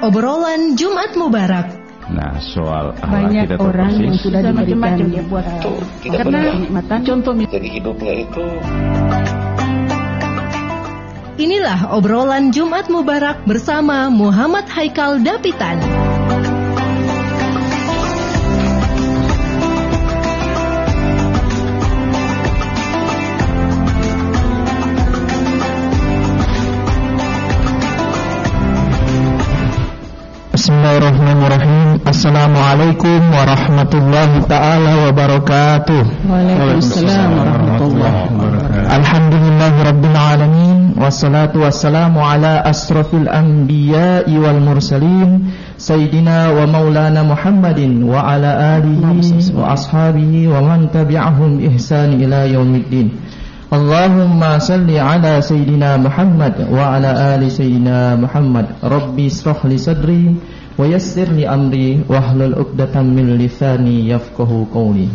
obrolan Jumat Mubarak. Nah, soal akhlak banyak kita orang persis. yang sudah diberikan dia buat karena kenikmatan contoh Jadi hidupnya itu. Inilah obrolan Jumat Mubarak bersama Muhammad Haikal Dapitan. Bismillahirrahmanirrahim. Assalamualaikum warahmatullahi ta'ala wabarakatuh. Waalaikumsalam warahmatullahi wabarakatuh. Alhamdulillahi rabbil alamin. Wassalatu wassalamu ala asrafil anbiya'i wal mursalin Sayyidina wa maulana Muhammadin wa ala alihi wa ashabihi wa man tabi'ahum ihsan ila yaumiddin. Allahumma salli ala Sayyidina Muhammad wa ala ali Sayyidina Muhammad. Rabbi israh li sadri wa yassir li amri wahlul 'uqdatam min lisani yafqahu qawli.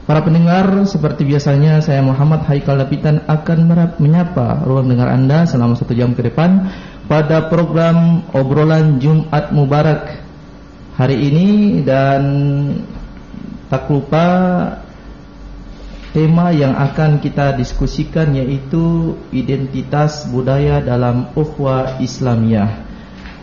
Para pendengar, seperti biasanya saya Muhammad Haikal Dapitan akan menyapa ruang dengar Anda selama 1 jam ke depan pada program obrolan Jumat Mubarak hari ini. Dan tak lupa tema yang akan kita diskusikan yaitu identitas budaya dalam ukhuwah Islamiyah.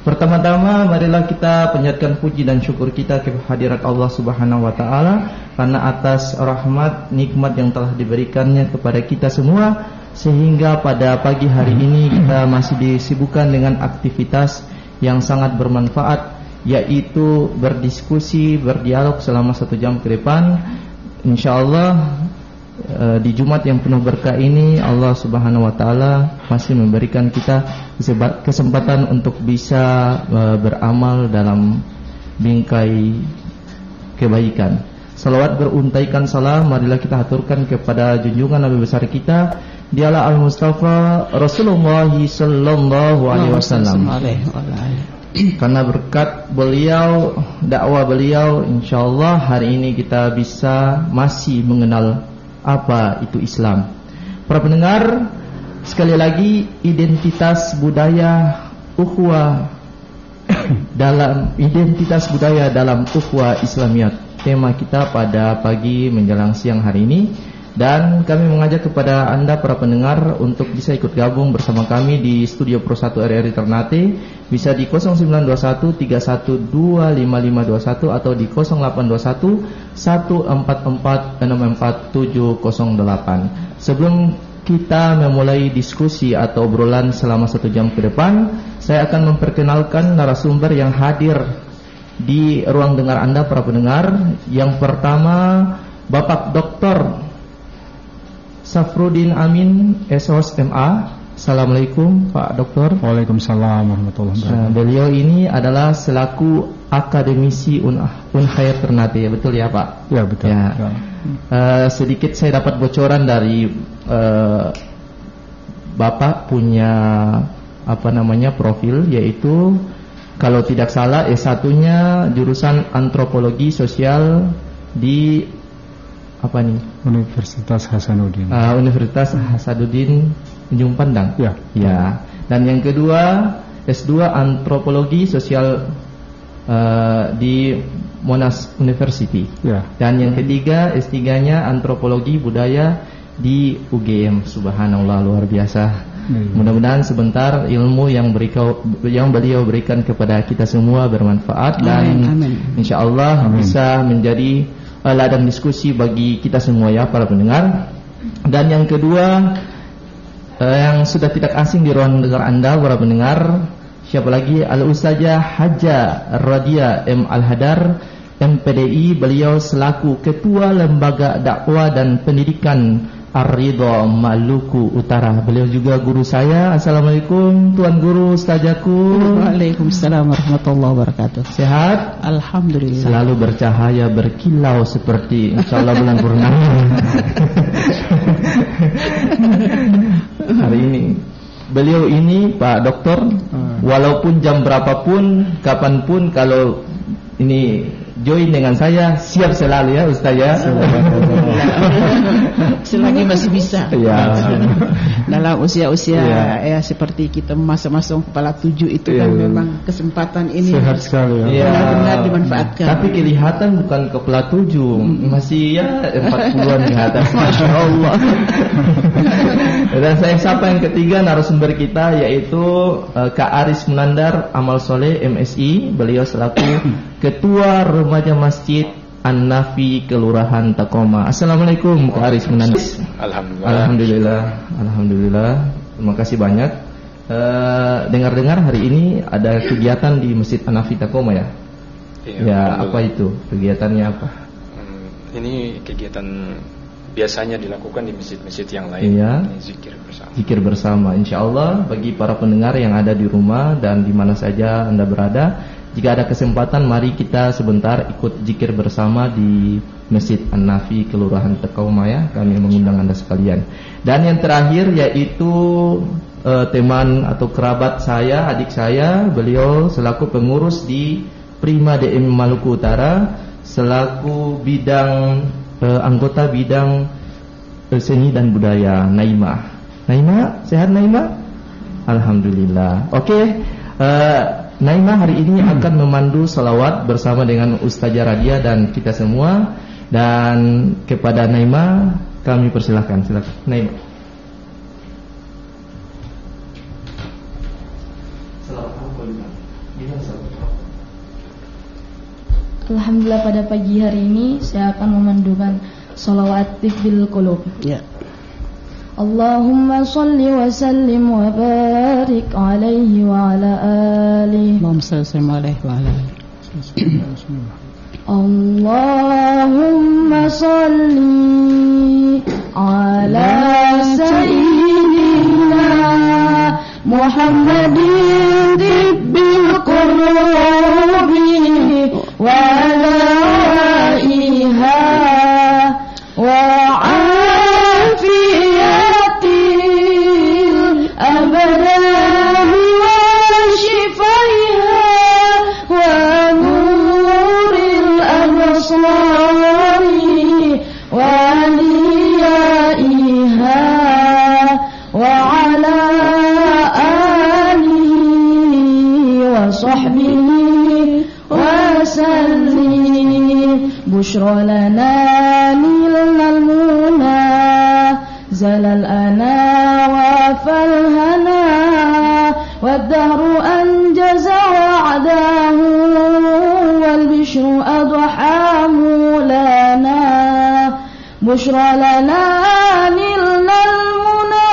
Pertama-tama marilah kita panjatkan puji dan syukur kita ke hadirat Allah Subhanahu wa taala karena atas rahmat nikmat yang telah diberikannya kepada kita semua sehingga pada pagi hari ini kita masih disibukkan dengan aktivitas yang sangat bermanfaat, yaitu berdiskusi, berdialog selama 1 jam ke depan. Insyaallah di Jumat yang penuh berkah ini Allah Subhanahu wa taala masih memberikan kita kesempatan untuk bisa beramal dalam bingkai kebaikan. Salawat beruntaikan salam marilah kita haturkan kepada junjungan Nabi besar kita, dialah Al-Mustafa Rasulullah sallallahu alaihi wasallam. Karena berkat beliau, dakwah beliau, insyaallah hari ini kita bisa masih mengenal apa itu Islam. Para pendengar, sekali lagi identitas budaya ukhuwah dalam identitas budaya dalam ukhuwah Islamiyah, tema kita pada pagi menjelang siang hari ini. Dan kami mengajak kepada Anda para pendengar untuk bisa ikut gabung bersama kami di Studio Pro 1 RRI Ternate, bisa di 0921 31255521 atau di 0821 144 64708. Sebelum kita memulai diskusi atau obrolan selama 1 jam ke depan, saya akan memperkenalkan narasumber yang hadir di ruang dengar Anda para pendengar. Yang pertama, Bapak Dr. Safruddin Amin, SOS MA. Assalamualaikum Pak Dokter. Waalaikumsalam warahmatullahi wabarakatuh. Beliau ini adalah selaku akademisi Unhair Ternate, betul ya Pak? Ya betul. Ya. Sedikit saya dapat bocoran dari Bapak punya profil, yaitu kalau tidak salah S1-nya jurusan antropologi sosial di Universitas Hasanuddin. Universitas Hasanuddin Ujung Pandang. Ya. Ya. Dan yang kedua S2 antropologi sosial di Monash University. Ya. Dan yang ketiga S3-nya antropologi budaya di UGM. Subhanallah, luar biasa. Mudah-mudahan sebentar ilmu yang beliau berikan kepada kita semua bermanfaat dan insyaallah bisa menjadi ladang diskusi bagi kita semua ya para pendengar. Dan yang kedua yang sudah tidak asing di ruang dengar Anda para pendengar, siapa lagi? Al-Ustazah Haja Radia M. Al-Hadar MPDI. Beliau selaku Ketua Lembaga Dakwah dan Pendidikan Ar-Ridha Maluku Utara. Beliau juga guru saya. Assalamualaikum Tuan Guru, Ustazaku. Waalaikumsalam warahmatullahi wabarakatuh. Sehat? Alhamdulillah. Selalu bercahaya, berkilau seperti insyaallah bulan purnama. Hari ini beliau ini Pak Dokter, walaupun jam berapapun, kapanpun, kalau ini join dengan saya, siap selalu ya Ustaz ya. Selagi masih bisa. Ya. Dalam usia-usia ya seperti kita masuk kepala 7 itu kan memang kesempatan ini Sehat sekali ya. benar-benar dimanfaatkan. Tapi kelihatan bukan kepala 7, masih ya 40-an ke atas. Masya Allah. Dan saya sapa yang ketiga narasumber kita, yaitu Kak Aris Munandar Amal Soleh MSI. Beliau selaku Ketua Remaja Masjid An-Nafi Kelurahan Takoma. Assalamualaikum Kak Aris Munandar. Alhamdulillah. Terima kasih banyak. Dengar-dengar hari ini ada kegiatan di Masjid An-Nafi Takoma ya? Ya, apa itu? Kegiatannya apa? Ini kegiatan biasanya dilakukan di masjid-masjid yang lain. Ini zikir bersama. Insya Allah bagi para pendengar yang ada di rumah dan di mana saja Anda berada, jika ada kesempatan mari kita sebentar ikut zikir bersama di Masjid An-Nafi Kelurahan Takoma ya. Kami mengundang Anda sekalian. Dan yang terakhir yaitu teman atau kerabat saya, adik saya, beliau selaku pengurus di Prima DM Maluku Utara, selaku bidang anggota bidang seni dan budaya, Naimah. Sehat Naimah? Alhamdulillah. Oke, Naimah hari ini akan memandu salawat bersama dengan Ustazah Radia dan kita semua. Dan kepada Naimah kami persilahkan. Silakan Naimah. Alhamdulillah, pada pagi hari ini saya akan memandukan salawat bil qulub. Ya. Allahumma salli wa sallim wa barik alaihi wa ala alihi. Allahumma salli alaihi wa ala alihi. Allahumma salli ala sayyidina Muhammadin bil qulubi wa da'iha wa afiyatil abadan wa shifaiha wa nuril absari wa liyaiha wa ala alihi wa sahbihi وسلم بشرى لنا نيلنا المنى زل الأنا وفالهنا والدهر أنجز وعده والبشر أضحى مولانا بشرى لنا نيلنا المنى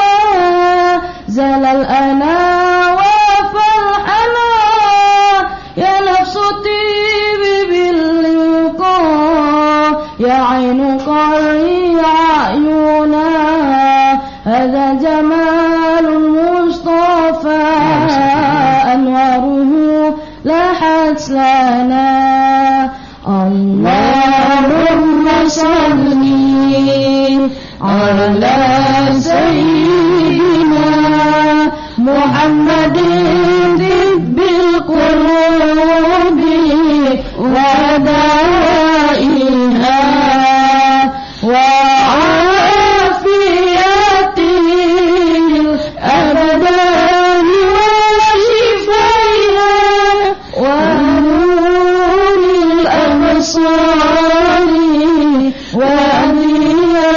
زل الأنا يا عين قري عيونا هذا جمال المصطفى أنواره لاحت لنا اللهم صل على سيدنا محمد بالقلوب ودائها وعافية الأبدان وشفائها ونور الأبصار وأضيائها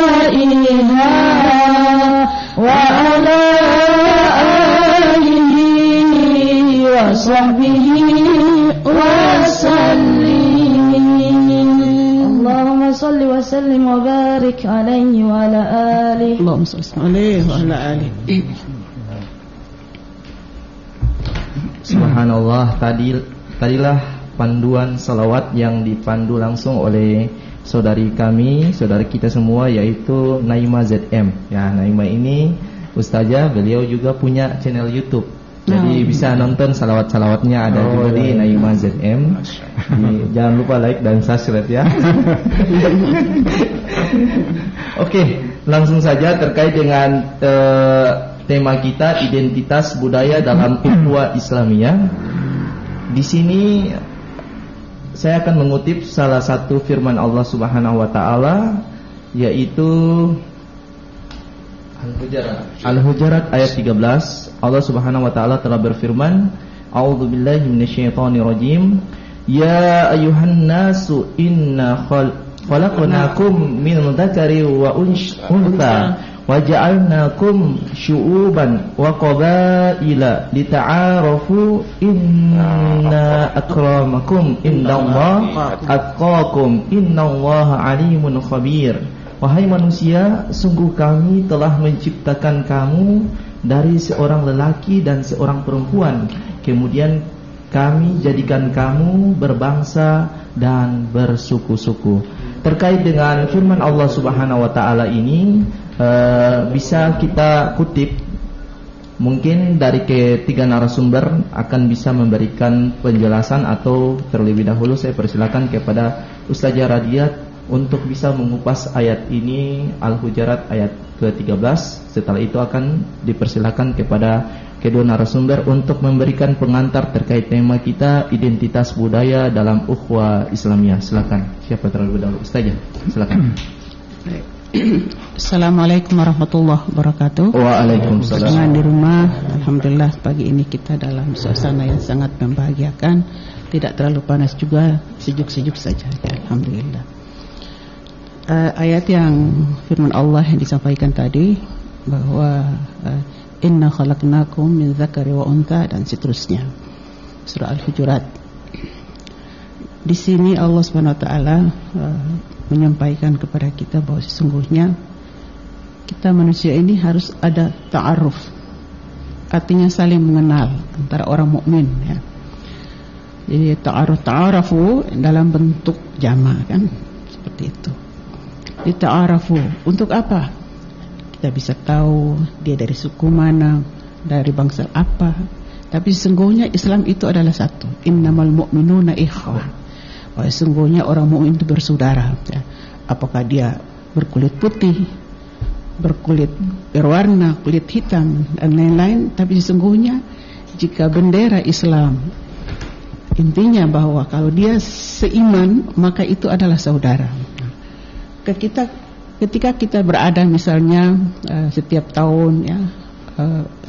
وعلى آله وصحبه وسلم اللهم صل وسلم وبارك عليه وعلى آله اللهم صل عليه وعلى آله. Subhanallah, tadilah panduan salawat yang dipandu langsung oleh saudari kita semua, yaitu Naimah ZM. Ya, Naimah ini Ustazah, beliau juga punya channel YouTube. Jadi bisa nonton salawat-salawatnya ada juga di Naimah ZM. Jangan lupa like dan subscribe ya. Oke, langsung saja terkait dengan tema kita, identitas budaya dalam ukhuwah Islamiyah. Di sini saya akan mengutip salah satu firman Allah Subhanahu wa taala, yaitu Al-Hujurat ayat 13. Allah Subhanahu wa taala telah berfirman, A'udzubillahi minasyaitonirrajim. Ya ayuhan nasu inna khalaqnakum min dzakari wa untha wa ja'alnakum syu'uban wa qabaila lita'arafu inna akramakum indallahi atqakum innallaha alimun khabir. Wahai manusia, sungguh kami telah menciptakan kamu dari seorang lelaki dan seorang perempuan. Kemudian kami jadikan kamu berbangsa dan bersuku-suku. Terkait dengan firman Allah Subhanahu wa taala ini, bisa kita kutip. Mungkin dari ketiga narasumber akan bisa memberikan penjelasan, atau terlebih dahulu saya persilakan kepada Ustazah Radiat untuk bisa mengupas ayat ini, Al-Hujurat ayat ke-13. Setelah itu akan dipersilakan kepada kedua narasumber untuk memberikan pengantar terkait tema kita, identitas budaya dalam ukhuwah Islamiyah. Silakan. Siapa terlebih dahulu? Ustazah, silakan. Assalamualaikum warahmatullahi wabarakatuh. Waalaikumsalam. Dengan di rumah, alhamdulillah pagi ini kita dalam suasana yang sangat membahagiakan. Tidak terlalu panas juga, sejuk-sejuk saja. Alhamdulillah. Ayat yang firman Allah yang disampaikan tadi, bahwa inna khalaqnakum min dzakari wa untha, dan seterusnya, surah Al-Hujurat. Di sini Allah Subhanahu wa taala menyampaikan kepada kita bahwa sesungguhnya kita manusia ini harus ada ta'aruf, artinya saling mengenal antara orang mukmin, ya. Jadi ta'arafu dalam bentuk jama', kan, seperti itu. Ta'arafu untuk apa? Kita bisa tahu dia dari suku mana, dari bangsa apa. Tapi sesungguhnya Islam itu adalah satu. Innamal mu'minuna ikhwah. Bahwa sesungguhnya orang mukmin itu bersaudara, ya. Apakah dia berkulit putih, berkulit berwarna, kulit hitam, dan lain-lain. Tapi sesungguhnya jika bendera Islam, intinya bahwa kalau dia seiman, maka itu adalah saudara. Ketika kita berada misalnya setiap tahun, ya,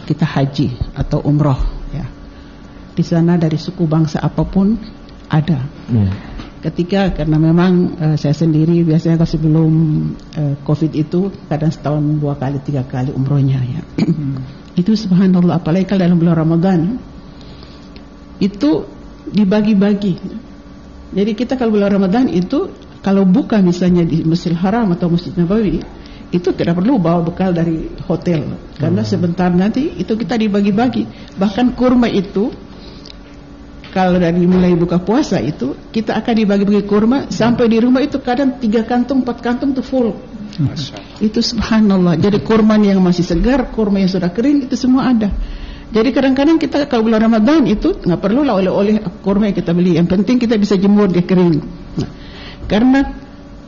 kita haji atau umroh, ya, di sana dari suku bangsa apapun ada. Ketika, karena memang saya sendiri biasanya kalau sebelum COVID itu kadang setahun 2 kali 3 kali umrohnya, ya. Itu subhanallah, apalagi kalau dalam bulan Ramadan itu dibagi-bagi. Jadi kita kalau bulan Ramadan itu, kalau buka misalnya di Masjidil Haram atau Masjid Nabawi, itu tidak perlu bawa bekal dari hotel, karena sebentar nanti itu kita dibagi-bagi. Bahkan kurma itu, kalau dari mulai buka puasa itu, kita akan dibagi-bagi kurma sampai di rumah itu kadang 3 kantung 4 kantung itu full. Itu subhanallah. Jadi kurma yang masih segar, kurma yang sudah kering, itu semua ada. Jadi kadang-kadang kita kalau bulan Ramadan itu nggak perlu lah oleh-oleh kurma yang kita beli. Yang penting kita bisa jemur dia kering. Nah, karena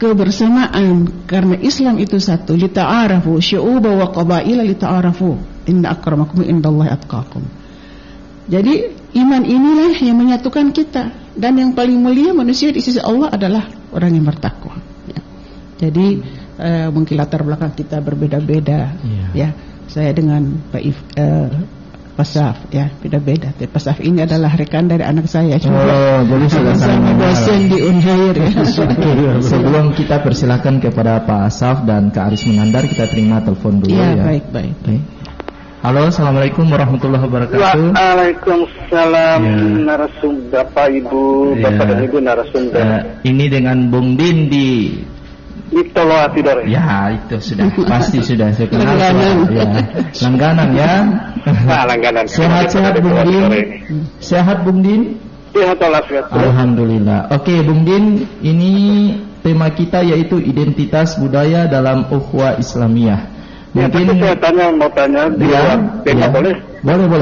kebersamaan, karena Islam itu satu, lita'arafu syu'uba wa qabaila lita'arafu inna akramakum indallahi atqakum. Jadi iman inilah yang menyatukan kita, dan yang paling mulia manusia di sisi Allah adalah orang yang bertakwa, ya. Jadi mungkin latar belakang kita berbeda-beda, ya. Saya dengan Pak Saf, ya, beda-beda. Pak Saf ini adalah rekan dari anak saya. Jadi sama dosen di Unhair, ya. Sebelum kita persilakan kepada Pak Saf dan Kak Aris Menandar, kita terima telepon dulu, ya. Baik. Halo, assalamualaikum warahmatullahi wabarakatuh. Waalaikumsalam, ya. Narasumber Bapak Ibu, Bapak dan Ibu narasumber. Ini dengan Bung Din di Tolo Atidore. Ya, itu sudah pasti sudah saya kenal. Ya, langganan, ya. Nah, langganan. Sehat-sehat Bung Din. Sehat Bung Din? Sehat walafiat. Alhamdulillah. Oke, Bung Din, ini tema kita yaitu identitas budaya dalam ukhuwah Islamiyah. Mungkin saya mau tanya di luar tema, boleh?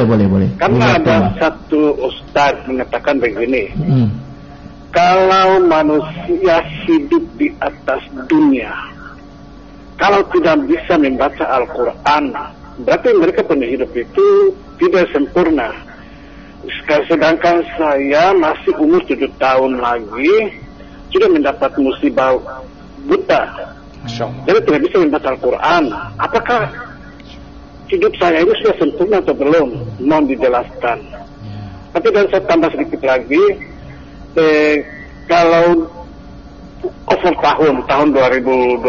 Boleh. Karena ada satu ustaz mengatakan begini. Kalau manusia hidup di atas dunia, kalau tidak bisa membaca Al-Quran, berarti mereka punya hidup itu tidak sempurna. Sedangkan saya masih umur 7 tahun lagi sudah mendapat musibah buta. Jadi tidak bisa membaca Al-Quran. Apakah hidup saya ini sudah sempurna atau belum? Mohon dijelaskan. Tapi dan saya tambah sedikit lagi, kalau over tahun 2022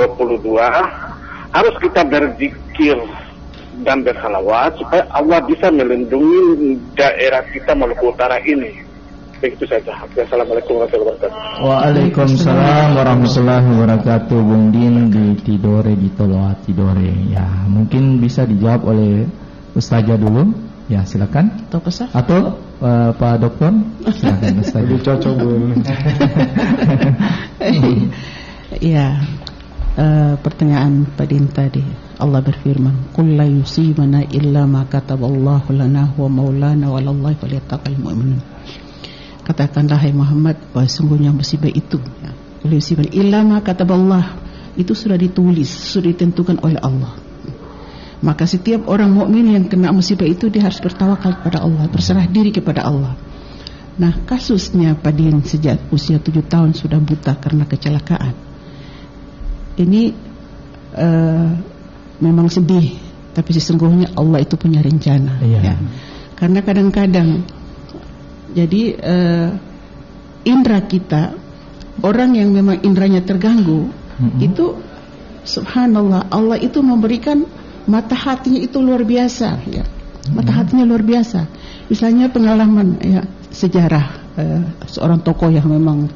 harus kita berzikir dan bersalawat supaya Allah bisa melindungi daerah kita Maluku Utara ini. Begitu saja. Assalamualaikum warahmatullahi wabarakatuh. Waalaikumsalam warahmatullahi wabarakatuh. Bung Din di Tidore, di Toloa Tidore. Ya, mungkin bisa dijawab oleh Ustazah dulu. Ya, silakan. Atau Pak Dokter. Silakan Ustazah. Lebih cocok Bu. Ya. Pertanyaan Pak Din tadi, Allah berfirman, "Qul la yusibana illa ma kataballahu lana wa maulana walallahi falyattaqil mu'minun." Katakanlah hai Muhammad, bahwa sungguhnya musibah itu, ya, qul yusibana illa ma kataballah, itu sudah ditulis, sudah ditentukan oleh Allah. Maka setiap orang mukmin yang kena musibah itu dia harus bertawakal kepada Allah, berserah diri kepada Allah. Nah, kasusnya Pak Din sejak usia 7 tahun sudah buta karena kecelakaan. Ini memang sedih, tapi sesungguhnya Allah itu punya rencana. Ya. Karena kadang-kadang, jadi indera kita, orang yang memang inderanya terganggu, itu subhanallah, Allah itu memberikan mata hatinya itu luar biasa. Ya. Mata hatinya luar biasa. Misalnya pengalaman ya, sejarah seorang tokoh yang memang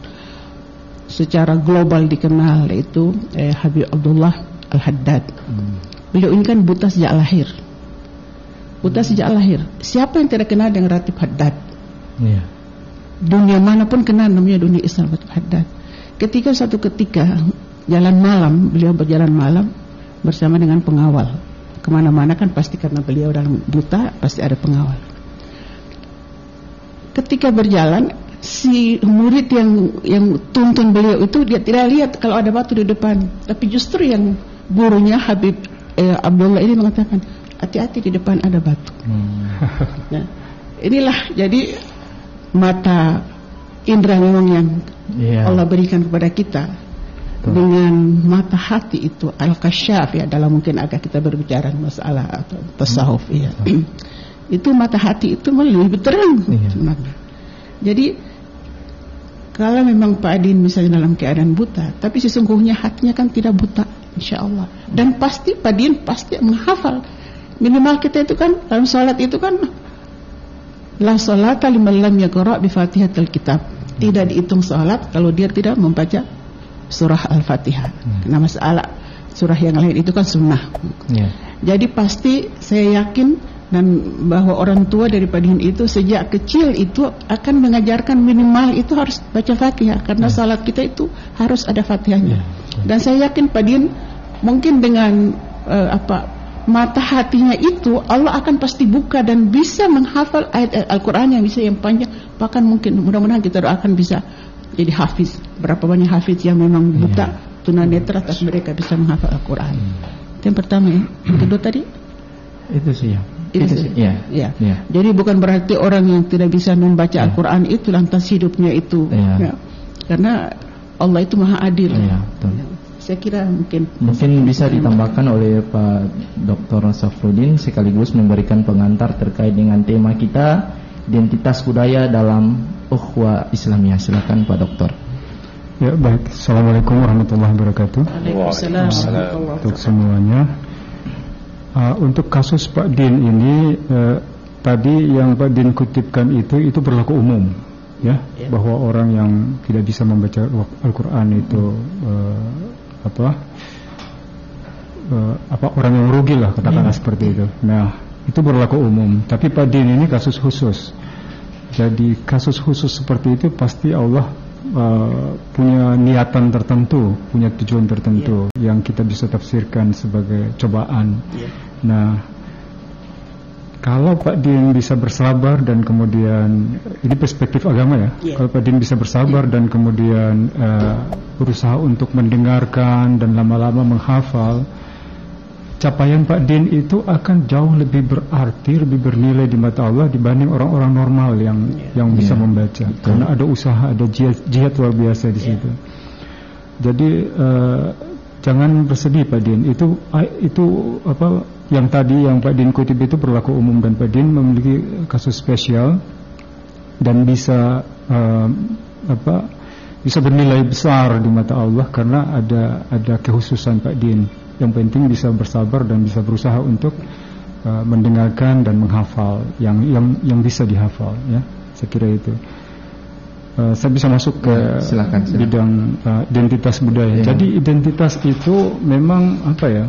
secara global dikenal, yaitu Habib Abdullah Al-Haddad. Beliau ini kan buta sejak lahir. Buta sejak lahir. Siapa yang tidak kenal dengan Ratib Haddad? Yeah. Dunia manapun kenal namanya dunia Islam Ratib Haddad. Ketika suatu ketika jalan malam, beliau berjalan malam bersama dengan pengawal. Kemana-mana kan pasti karena beliau dalam buta pasti ada pengawal. Ketika berjalan, si murid yang tuntun beliau itu dia tidak lihat kalau ada batu di depan, tapi justru yang gurunya Habib Abdullah ini mengatakan, hati-hati di depan ada batu. Nah, inilah jadi mata indera memang yang Allah berikan kepada kita. Dengan mata hati itu al-kasyaf, ya, dalam mungkin agak kita berbicara masalah atau tasawuf, ya. Itu mata hati itu lebih terang sebenarnya. Jadi kalau memang Pak Adin misalnya dalam keadaan buta, tapi sesungguhnya hatinya kan tidak buta, insya Allah. Dan pasti Pak Adin pasti menghafal. Minimal kita itu kan dalam sholat itu kan, la sholata liman lam yaqra' bi fatihatil kitab. Tidak dihitung sholat kalau dia tidak membaca surah Al-Fatihah. Karena masalah surah yang lain itu kan sunnah. Jadi pasti saya yakin dan bahwa orang tua dari Pak Din itu sejak kecil itu akan mengajarkan minimal itu harus baca Fatihah, karena salat kita itu harus ada Fatihahnya. Dan saya yakin Pak Din mungkin dengan mata hatinya itu Allah akan pasti buka dan bisa menghafal ayat Al-Quran yang bisa yang panjang, bahkan mungkin mudah-mudahan kita doakan bisa jadi hafiz. Berapa banyak hafiz yang memang buta tunanetra tapi mereka bisa menghafal Al-Quran. Itu yang pertama, ya. Yang kedua tadi itu sih ya. Ya. Jadi bukan berarti orang yang tidak bisa membaca Al-Quran itu lantas hidupnya itu. Ya. Karena Allah itu maha adil. Saya kira mungkin bisa ditambahkan oleh Pak Dr. Safruddin sekaligus memberikan pengantar terkait dengan tema kita, identitas budaya dalam ukhuwah Islamiyah. Silakan Pak Dokter. Ya, baik. Assalamualaikum warahmatullahi wabarakatuh. Waalaikumsalam. Untuk semuanya. Untuk kasus Pak Din ini tadi yang Pak Din kutipkan itu berlaku umum, ya, bahwa orang yang tidak bisa membaca Al-Quran itu orang yang rugi lah, katakanlah seperti itu. Nah, itu berlaku umum. Tapi Pak Din ini kasus khusus. Jadi kasus khusus seperti itu pasti Allah punya niatan tertentu, punya tujuan tertentu yang kita bisa tafsirkan sebagai cobaan. Nah, kalau Pak Din bisa bersabar dan kemudian ini perspektif agama ya, kalau Pak Din bisa bersabar dan kemudian berusaha untuk mendengarkan dan lama-lama menghafal, capaian Pak Din itu akan jauh lebih berarti, lebih bernilai di mata Allah dibanding orang-orang normal yang bisa membaca. Karena ada usaha, ada jihad luar biasa di situ. Jadi jangan bersedih Pak Din. Itu apa yang tadi yang Pak Din kutip itu berlaku umum, dan Pak Din memiliki kasus spesial dan bisa bisa bernilai besar di mata Allah karena ada kekhususan Pak Din. Yang penting bisa bersabar dan bisa berusaha untuk mendengarkan dan menghafal yang bisa dihafal, ya. Saya kira itu. Saya bisa masuk ke silakan. Bidang identitas budaya. Ya. Jadi identitas itu memang apa ya?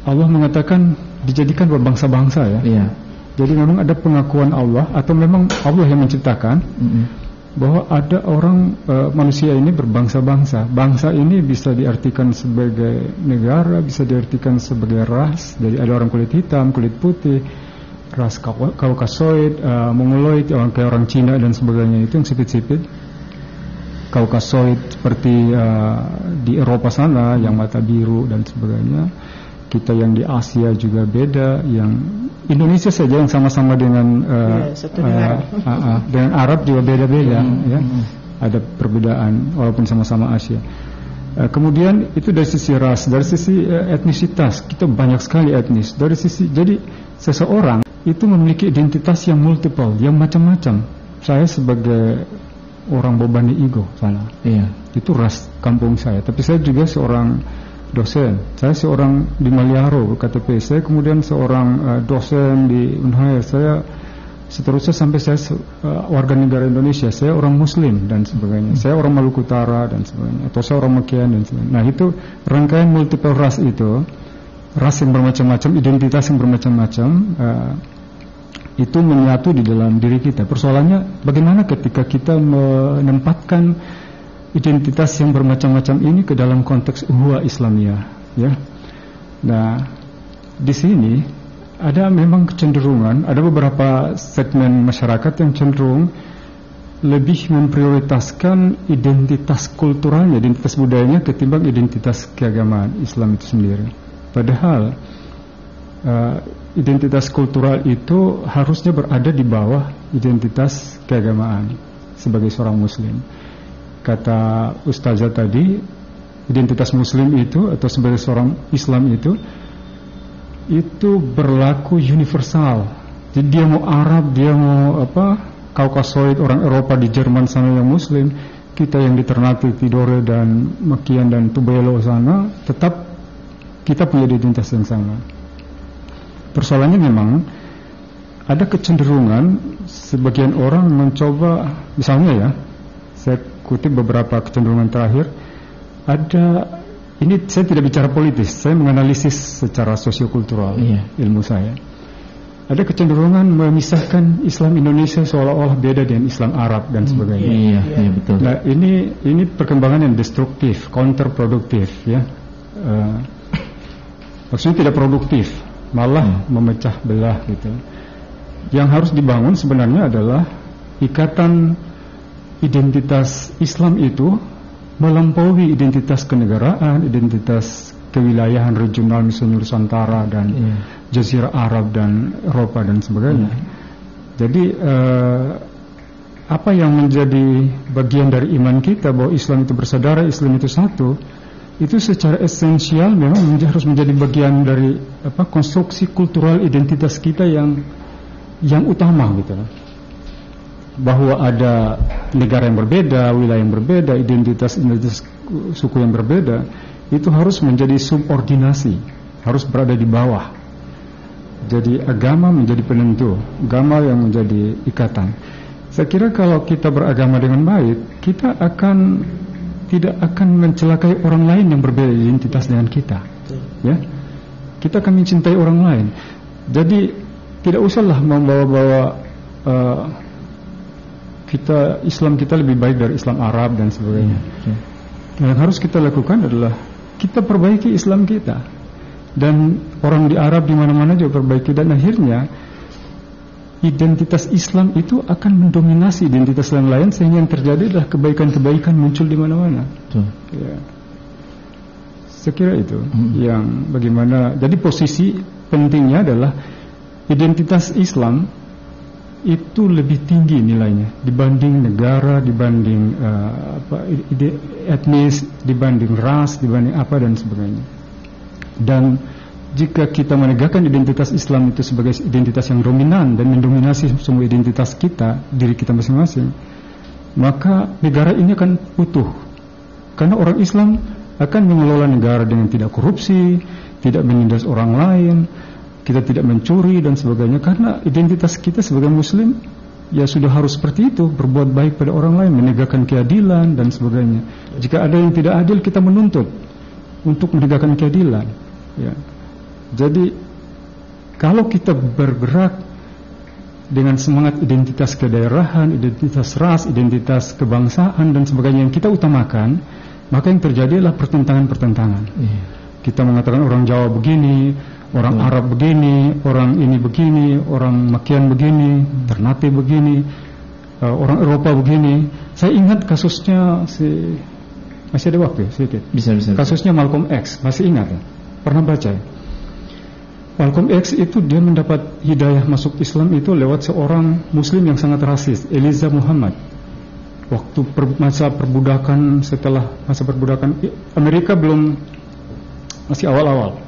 Allah mengatakan dijadikan berbangsa-bangsa, ya. Iya. Jadi memang ada pengakuan Allah atau memang Allah yang menciptakan bahwa ada orang manusia ini berbangsa-bangsa. Bangsa ini bisa diartikan sebagai negara, bisa diartikan sebagai ras. Jadi ada orang kulit hitam, kulit putih, ras Kaukasoid, Mongoloid, kayak orang Cina dan sebagainya, itu yang sipit-sipit. Kaukasoid seperti di Eropa sana yang mata biru dan sebagainya. Kita yang di Asia juga beda, yang Indonesia saja yang sama-sama dengan dengan Arab juga beda-beda, ya. Ada perbedaan walaupun sama-sama Asia. Kemudian itu dari sisi ras, dari sisi etnisitas kita banyak sekali etnis. Dari sisi jadi seseorang itu memiliki identitas yang multiple, yang macam-macam. Saya sebagai orang Bobani Igo sana, itu ras kampung saya. Tapi saya juga seorang dosen. Saya seorang di Maliaro KTP. Saya kemudian seorang dosen di Unhaya. Saya seterusnya sampai saya warga negara Indonesia. Saya orang Muslim dan sebagainya. Saya orang Maluku Utara dan sebagainya. Atau saya orang Makian dan sebagainya. Nah, itu rangkaian multiple ras itu, ras yang bermacam-macam, identitas yang bermacam-macam, itu menyatu di dalam diri kita. Persoalannya bagaimana ketika kita menempatkan identitas yang bermacam-macam ini ke dalam konteks ukhuwah Islamiyah, ya. Nah, di sini ada memang kecenderungan, ada beberapa segmen masyarakat yang cenderung lebih memprioritaskan identitas kulturalnya, identitas budayanya ketimbang identitas keagamaan Islam itu sendiri. Padahal identitas kultural itu harusnya berada di bawah identitas keagamaan sebagai seorang Muslim. Kata Ustazah tadi, identitas Muslim itu atau sebagai seorang Islam itu berlaku universal. Jadi dia mau Arab, dia mau Kaukasoid, orang Eropa di Jerman sana yang Muslim, kita yang di Ternate, Tidore dan Makian dan Tubelo sana, tetap kita punya identitas yang sama. Persoalannya memang ada kecenderungan sebagian orang mencoba, misalnya ya, saya kutip beberapa kecenderungan terakhir. Ini saya tidak bicara politis, saya menganalisis secara sosiokultural, ilmu saya. Ada kecenderungan memisahkan Islam Indonesia seolah-olah beda dengan Islam Arab dan sebagainya. Iya, betul. Nah, ini perkembangan yang destruktif, counterproduktif, ya. Maksudnya tidak produktif, malah memecah belah gitu. Yang harus dibangun sebenarnya adalah ikatan identitas Islam itu melampaui identitas kenegaraan, identitas kewilayahan regional, misalnya Nusantara dan Jazirah Arab dan Eropa dan sebagainya. Jadi apa yang menjadi bagian dari iman kita bahwa Islam itu bersaudara, Islam itu satu, itu secara esensial memang harus menjadi bagian dari konstruksi kultural identitas kita yang utama gitu. Bahwa ada negara yang berbeda, wilayah yang berbeda, identitas suku yang berbeda, itu harus menjadi subordinasi, harus berada di bawah. Jadi agama menjadi penentu, agama yang menjadi ikatan. Saya kira kalau kita beragama dengan baik, kita tidak akan mencelakai orang lain yang berbeda identitas dengan kita, ya. Kita akan mencintai orang lain. Jadi tidak usahlah membawa-bawa Islam kita lebih baik dari Islam Arab dan sebagainya. Yang harus kita lakukan adalah kita perbaiki Islam kita, dan orang di Arab di mana-mana juga perbaiki, dan akhirnya identitas Islam itu akan mendominasi identitas yang lain, sehingga yang terjadi adalah kebaikan-kebaikan muncul di mana-mana. Ya. Saya kira itu yang bagaimana. Jadi posisi pentingnya adalah identitas Islam itu lebih tinggi nilainya dibanding negara, dibanding etnis, dibanding ras, dibanding apa dan sebagainya. Dan jika kita menegakkan identitas Islam itu sebagai identitas yang dominan dan mendominasi semua identitas kita, diri kita masing-masing, maka negara ini akan utuh. Karena orang Islam akan mengelola negara dengan tidak korupsi, tidak menindas orang lain, kita tidak mencuri dan sebagainya. Karena identitas kita sebagai Muslim ya sudah harus seperti itu, berbuat baik pada orang lain, menegakkan keadilan dan sebagainya. Jika ada yang tidak adil, kita menuntut untuk menegakkan keadilan. Ya. Jadi kalau kita bergerak dengan semangat identitas kedaerahan, identitas ras, identitas kebangsaan dan sebagainya yang kita utamakan, maka yang terjadi adalah pertentangan-pertentangan. Kita mengatakan orang Jawa begini, orang Arab begini, orang ini begini, orang Makian begini, Ternate begini, orang Eropa begini. Saya ingat kasusnya masih ada waktu sedikit. Bisa. Kasusnya Malcolm X, masih ingat ya? Pernah baca ya? Malcolm X itu dia mendapat hidayah masuk Islam itu lewat seorang Muslim yang sangat rasis, Elijah Muhammad. Waktu masa perbudakan, setelah masa perbudakan Amerika masih awal-awal.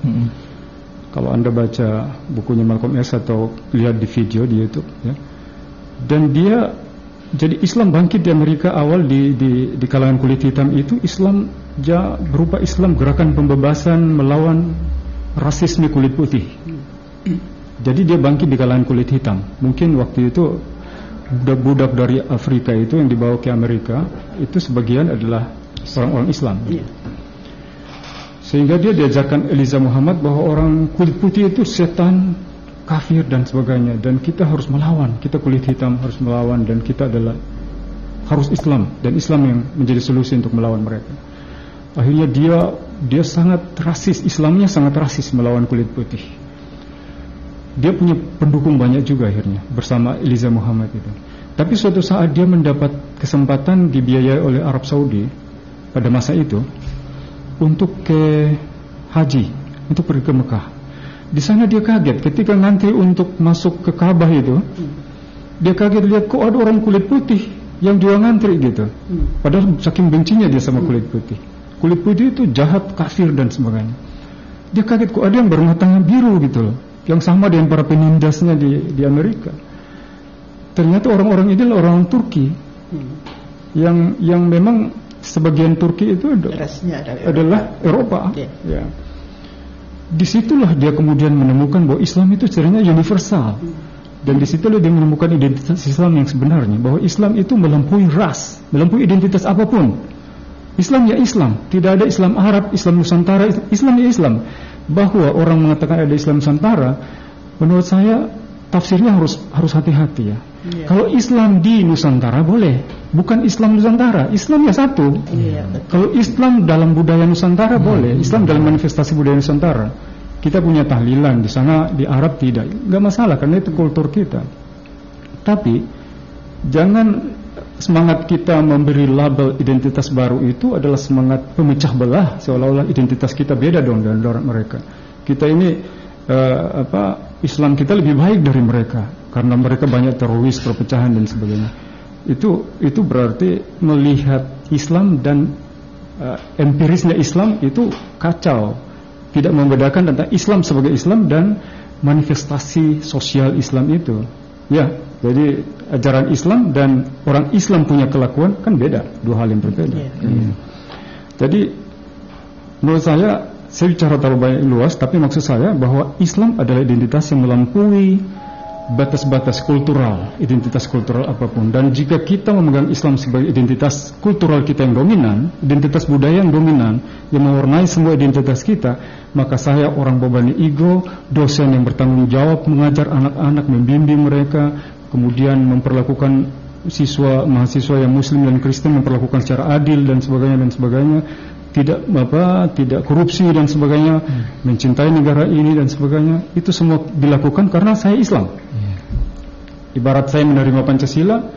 Kalau Anda baca bukunya Malcolm X atau lihat di video di YouTube ya. Dan dia jadi Islam bangkit di Amerika awal di kalangan kulit hitam itu Islam berupa Islam gerakan pembebasan melawan rasisme kulit putih. Jadi dia bangkit di kalangan kulit hitam. Mungkin waktu itu budak-budak dari Afrika itu yang dibawa ke Amerika itu sebagian adalah orang-orang Islam. Sehingga dia diajarkan Elijah Muhammad bahwa orang kulit putih itu setan, kafir dan sebagainya, dan kita harus melawan. Kita kulit hitam harus melawan dan kita harus Islam, dan Islam yang menjadi solusi untuk melawan mereka. Akhirnya dia sangat rasis, Islamnya sangat rasis melawan kulit putih. Dia punya pendukung banyak juga akhirnya bersama Elijah Muhammad itu. Tapi suatu saat dia mendapat kesempatan dibiayai oleh Arab Saudi pada masa itu untuk ke haji, untuk pergi ke Mekah. Di sana dia kaget ketika ngantri untuk masuk ke Ka'bah itu. Dia kaget lihat kok ada orang kulit putih yang juga ngantri gitu. Padahal saking bencinya dia sama kulit putih. Kulit putih itu jahat, kafir dan sebagainya. Dia kaget kok ada yang bermata biru gitu loh, yang sama dengan para penindasnya di Amerika. Ternyata orang-orang ini adalah orang Turki yang memang sebagian Turki itu adalah Eropa. Ya. Disitulah dia kemudian menemukan bahwa Islam itu sebenarnya universal. Dan disitulah dia menemukan identitas Islam yang sebenarnya, bahwa Islam itu melampaui ras, melampaui identitas apapun. Islam ya Islam, tidak ada Islam Arab, Islam Nusantara, Islam ya Islam. Bahwa orang mengatakan ada Islam Nusantara, menurut saya tafsirnya harus hati-hati ya. Kalau Islam di Nusantara boleh, bukan Islam Nusantara. Islam ya satu. Kalau Islam dalam budaya Nusantara boleh, Islam dalam manifestasi budaya Nusantara. Kita punya tahlilan di sana, di Arab tidak, nggak masalah karena itu kultur kita. Tapi jangan semangat kita memberi label identitas baru itu adalah semangat pemecah belah, seolah-olah identitas kita beda dong dengan orang mereka. Kita ini Islam kita lebih baik dari mereka karena mereka banyak teroris, perpecahan dan sebagainya. Itu berarti melihat Islam dan empirisnya Islam itu kacau. Tidak membedakan tentang Islam sebagai Islam dan manifestasi sosial Islam itu. Ya, jadi ajaran Islam dan orang Islam punya kelakuan kan beda, dua hal yang berbeda. Jadi menurut saya bicara terlalu banyak luas, tapi maksud saya bahwa Islam adalah identitas yang melampaui batas-batas kultural, identitas kultural apapun. Dan jika kita memegang Islam sebagai identitas kultural kita yang dominan, identitas budaya yang dominan, yang mewarnai semua identitas kita, maka saya orang Bobani Igo, dosen yang bertanggung jawab mengajar anak-anak, membimbing mereka, kemudian memperlakukan mahasiswa yang Muslim dan Kristen memperlakukan secara adil dan sebagainya, tidak korupsi dan sebagainya, mencintai negara ini dan sebagainya. Itu semua dilakukan karena saya Islam. Ibarat saya menerima Pancasila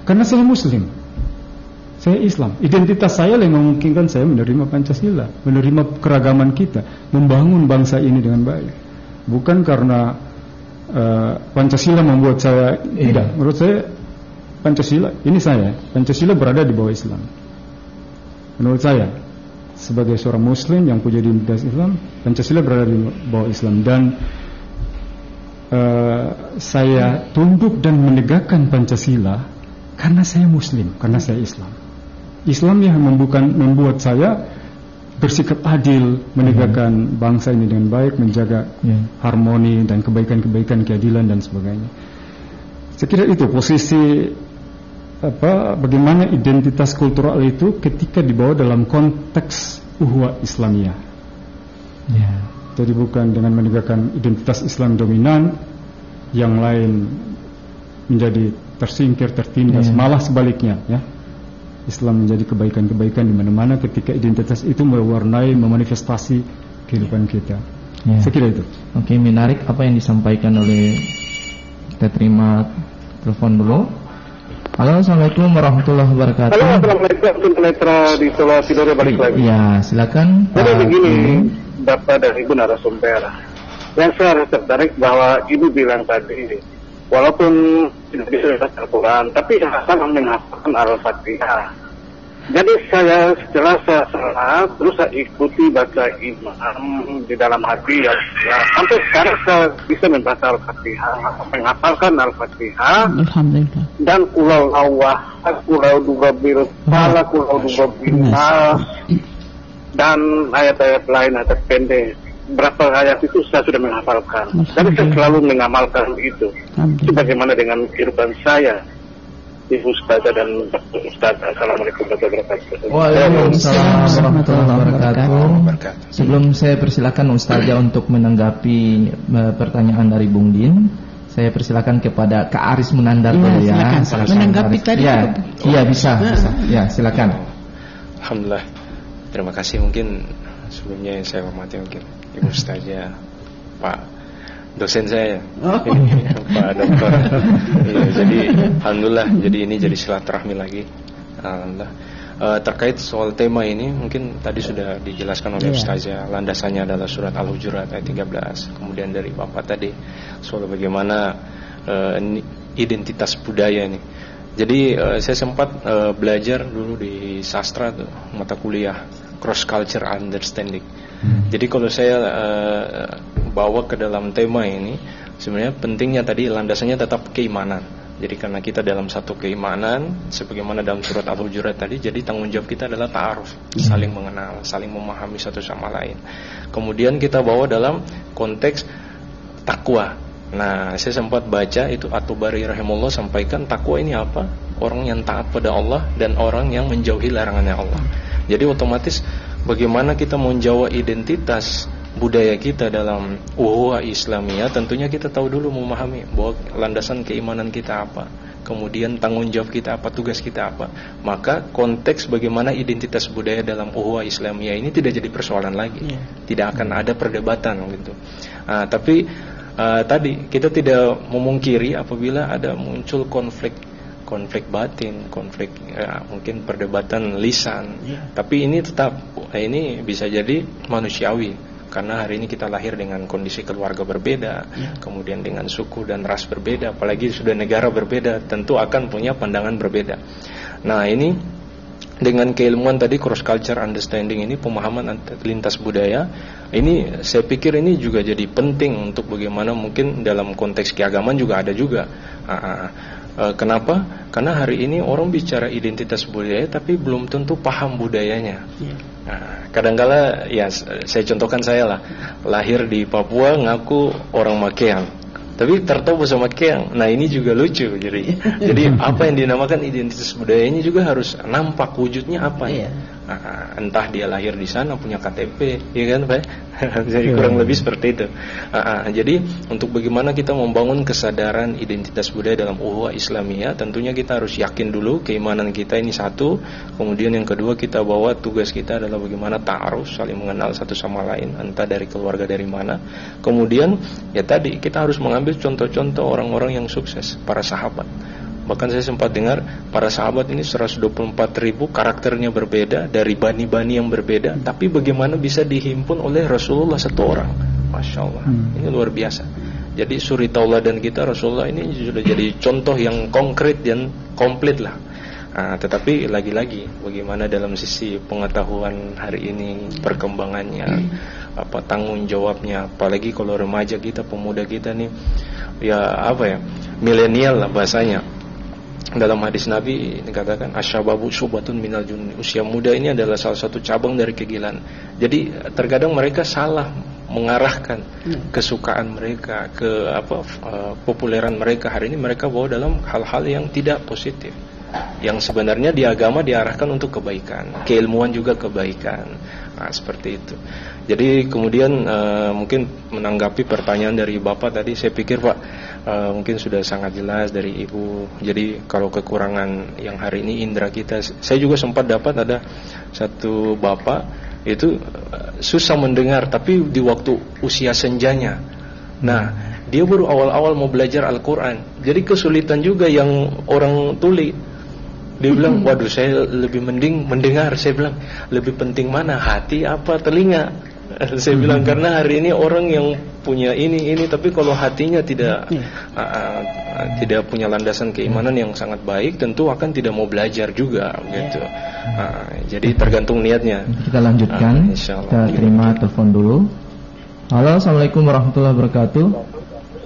karena saya Muslim. Saya Islam. Identitas saya yang memungkinkan saya menerima Pancasila, menerima keragaman kita, membangun bangsa ini dengan baik. Bukan karena Pancasila membuat saya tidak. Menurut saya Pancasila, ini saya. Pancasila berada di bawah Islam. Menurut saya, sebagai seorang Muslim yang punya identitas Islam, Pancasila berada di bawah Islam. Dan saya tunduk dan menegakkan Pancasila karena saya Muslim, karena saya Islam. Islam yang membuat saya bersikap adil, menegakkan bangsa ini dengan baik, menjaga harmoni dan kebaikan-kebaikan, keadilan dan sebagainya. Saya kira itu posisi bagaimana identitas kultural itu ketika dibawa dalam konteks uhwah Islamiyah. Jadi bukan dengan menegakkan identitas Islam dominan, yang lain menjadi tersingkir, tertindas, malah sebaliknya, ya. Islam menjadi kebaikan-kebaikan di mana-mana ketika identitas itu mewarnai, memanifestasi kehidupan kita. Saya kira itu. Oke, menarik apa yang disampaikan oleh. Kita terima telepon dulu. Halo, assalamualaikum warahmatullahi wabarakatuh. Halo, assalamualaikum. Penetra di Solo Tidore balik lagi. Ya, silakan. Jadi begini, Bapak dan Ibu narasumber. Yang saya tertarik bahwa Ibu bilang tadi, walaupun tidak bisa membaca Al-Quran, tapi sama menghafalkan Al-Fatihah. Jadi saya setelah saya salat, terus saya ikuti baca imam di dalam hati, ya, sampai sekarang saya bisa membaca Al-Fatihah, menghafalkan Al-Fatihah. Alhamdulillah. Dan kulau awah, kulau duga bil pala, kulau duga bil nas, dan ayat-ayat lain, ayat pendek. Berapa ayat itu saya sudah menghafalkan. Dan saya selalu mengamalkan itu. Itu bagaimana dengan kehidupan saya, Ibu Ustazah dan Ustazah. Assalamualaikum warahmatullahi wabarakatuh. Waalaikumsalam warahmatullahi wabarakatuh. Sebelum saya persilakan Ustazah untuk menanggapi pertanyaan dari Bung Din, saya persilakan kepada Kak Aris Munandar dulu ya. Menanggapi tadi. Iya, bisa. Ya, silakan. Alhamdulillah. Terima kasih. Mungkin sebelumnya yang saya hormati mungkin Ibu Ustazah, Pak dosen saya, Pak Dokter. Ya, jadi alhamdulillah, jadi ini jadi silaturahmi lagi. Alhamdulillah. Terkait soal tema ini mungkin tadi sudah dijelaskan oleh Ustazah. Landasannya adalah surat Al-Hujurat ayat 13. Kemudian dari Bapak tadi soal bagaimana identitas budaya ini. Jadi saya sempat belajar dulu di sastra tuh, mata kuliah cross culture understanding. Jadi kalau saya bawa ke dalam tema ini, sebenarnya pentingnya tadi landasannya tetap keimanan. Jadi karena kita dalam satu keimanan, sebagaimana dalam surat Al-Hujurat tadi, jadi tanggung jawab kita adalah ta'aruf, saling mengenal, saling memahami satu sama lain. Kemudian kita bawa dalam konteks takwa. Nah, saya sempat baca itu At-Tubari rahimahullah sampaikan takwa ini apa? Orang yang taat pada Allah dan orang yang menjauhi larangannya Allah. Jadi otomatis bagaimana kita menjawab identitas budaya kita dalam uhwah Islamiyah, tentunya kita tahu dulu memahami bahwa landasan keimanan kita apa, kemudian tanggung jawab kita apa, tugas kita apa. Maka konteks bagaimana identitas budaya dalam uhwah Islamiyah ini tidak jadi persoalan lagi, tidak akan ada perdebatan gitu. Tapi tadi kita tidak memungkiri apabila ada muncul konflik batin, mungkin perdebatan lisan. Tapi ini tetap ini bisa jadi manusiawi karena hari ini kita lahir dengan kondisi keluarga berbeda, kemudian dengan suku dan ras berbeda, apalagi sudah negara berbeda, tentu akan punya pandangan berbeda. Nah, ini dengan keilmuan tadi cross culture understanding ini, pemahaman lintas budaya ini, saya pikir ini juga jadi penting untuk bagaimana mungkin dalam konteks keagamaan juga ada juga. Kenapa? Karena hari ini orang bicara identitas budaya tapi belum tentu paham budayanya. Nah, kadang-kala ya saya contohkan, saya lah lahir di Papua ngaku orang Makeang, tapi tertawa bahasa Makeang. Nah, ini juga lucu. Jadi apa yang dinamakan identitas budaya ini juga harus nampak wujudnya apa ya. Entah dia lahir di sana punya KTP, ya kan Pak? Jadi kurang lebih seperti itu. Jadi untuk bagaimana kita membangun kesadaran identitas budaya dalam uhwah Islamiyah, tentunya kita harus yakin dulu keimanan kita ini satu. Kemudian yang kedua, kita bawa tugas kita adalah bagaimana ta'aruf, saling mengenal satu sama lain, entah dari keluarga dari mana. Kemudian ya tadi kita harus mengambil contoh-contoh orang-orang yang sukses, para sahabat. Bahkan saya sempat dengar para sahabat ini 124.000 karakternya berbeda, dari bani-bani yang berbeda, tapi bagaimana bisa dihimpun oleh Rasulullah satu orang. Masya Allah, ini luar biasa. Jadi suri tauladan kita Rasulullah ini sudah jadi contoh yang konkret dan komplit lah. Tetapi lagi-lagi bagaimana dalam sisi pengetahuan hari ini, perkembangannya, tanggung jawabnya, apalagi kalau remaja kita, pemuda kita nih, milenial lah bahasanya. Dalam hadis Nabi dikatakan asyababu syubatun minal junni, usia muda ini adalah salah satu cabang dari kegilaan. Jadi terkadang mereka salah mengarahkan kesukaan mereka ke populeran mereka hari ini, mereka bawa dalam hal-hal yang tidak positif, yang sebenarnya di agama diarahkan untuk kebaikan, keilmuan juga kebaikan. Seperti itu. Jadi kemudian mungkin menanggapi pertanyaan dari Bapak tadi, saya pikir Pak mungkin sudah sangat jelas dari Ibu. Jadi kalau kekurangan yang hari ini indera kita, saya juga sempat dapat ada satu Bapak itu susah mendengar, tapi di waktu usia senjanya. Nah, dia baru awal-awal mau belajar Al-Quran, jadi kesulitan juga yang orang tuli. Dia bilang, waduh saya lebih mending mendengar. Saya bilang, lebih penting mana, hati apa telinga? Saya bilang, karena hari ini orang yang punya ini, tapi kalau hatinya tidak punya landasan keimanan yang sangat baik, tentu akan tidak mau belajar juga gitu. Jadi tergantung niatnya. Kita lanjutkan, kita terima telepon dulu. Halo, assalamualaikum warahmatullahi wabarakatuh.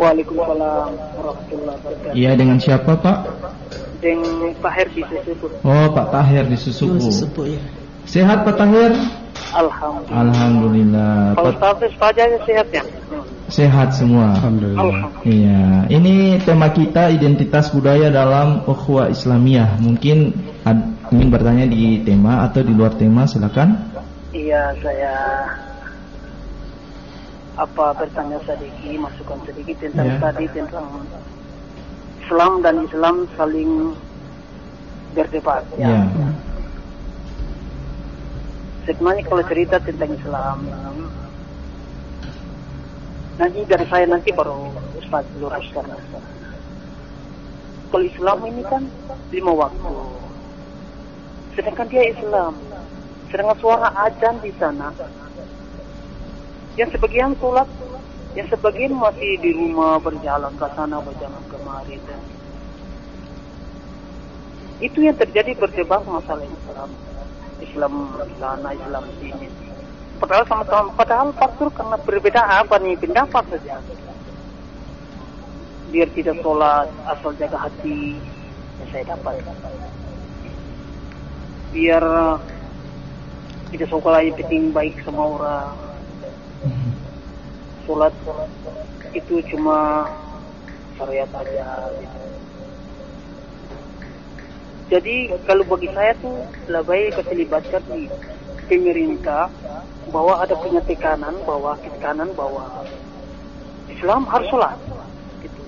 Waalaikumsalam warahmatullahi wabarakatuh. Iya, dengan siapa Pak? Dengan Tahir di Susupu. Oh, Pak Tahir di Susupu. Ya. Sehat Pak Tahir? Alhamdulillah. Alhamdulillah. Kalau status Pak Jaya sehat ya? Sehat semua. Alhamdulillah. Iya, ini tema kita identitas budaya dalam ukhuwah Islamiyah. Mungkin ingin bertanya di tema atau di luar tema, silakan. Iya, saya bertanya sedikit, masukan sedikit tentang tadi tentang Islam dan Islam saling berdebat. Ya. Sebenarnya kalau cerita tentang Islam, nanti dari saya nanti baru Ustaz luruskan. Kalau Islam ini kan 5 waktu, sedangkan dia Islam, sedangkan suara azan di sana, yang sebagian sholat, yang sebagian masih di rumah berjalan ke sana, berjalan kemari. Itu yang terjadi berdebat masalah Islam. Islam sana, Islam sini. Padahal faktor karena berbeda pendapat saja. Biar tidak sholat, asal jaga hati, yang saya dapat. Biar tidak suka lagi penting baik sama orang. Sholat itu cuma syariat aja gitu. Jadi kalau bagi saya tuh lebih baik libatkan di pemerintah bahwa ada punya tekanan bahwa Islam harus sholat gitu.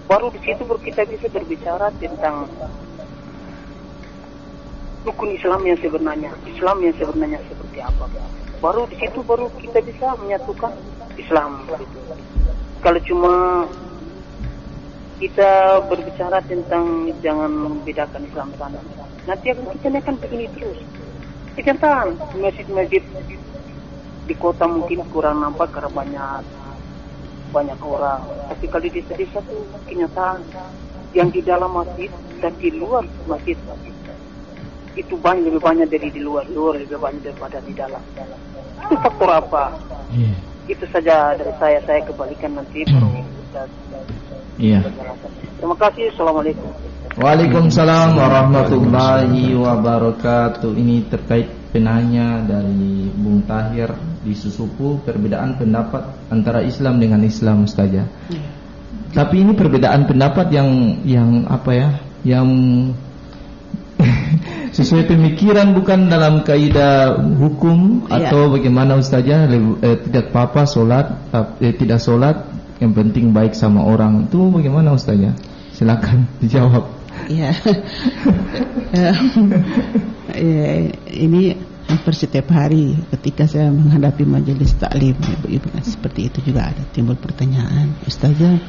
Baru di situ kita bisa berbicara tentang rukun Islam yang sebenarnya seperti apa. Baru di situ kita bisa menyatukan Islam gitu. Kalau cuma kita berbicara tentang jangan membedakan Islam sana, nanti kita akan begini terus. Kenyataan masjid-masjid di kota mungkin kurang nampak karena banyak orang. Tapi kalau di desa itu kenyataan yang di dalam masjid dan di luar masjid itu lebih banyak dari di luar lebih banyak daripada di dalam. Itu faktor apa? Itu saja dari saya kembalikan nanti baru kita. Iya. Terima kasih. Assalamualaikum. Waalaikumsalam warahmatullahi wabarakatuh. Ini terkait penanya dari Bung Tahir di Susupu, perbedaan pendapat antara Islam dengan Islam saja. Tapi ini perbedaan pendapat yang apa ya? Yang sesuai pemikiran, bukan dalam kaidah hukum atau bagaimana Ustazah, tidak apa-apa sholat, tidak sholat, yang penting baik sama orang. Itu bagaimana Ustazah? Silakan dijawab. Iya. Ini hampir setiap hari ketika saya menghadapi majelis taklim, ibu-ibu seperti itu juga ada timbul pertanyaan, Ustazah,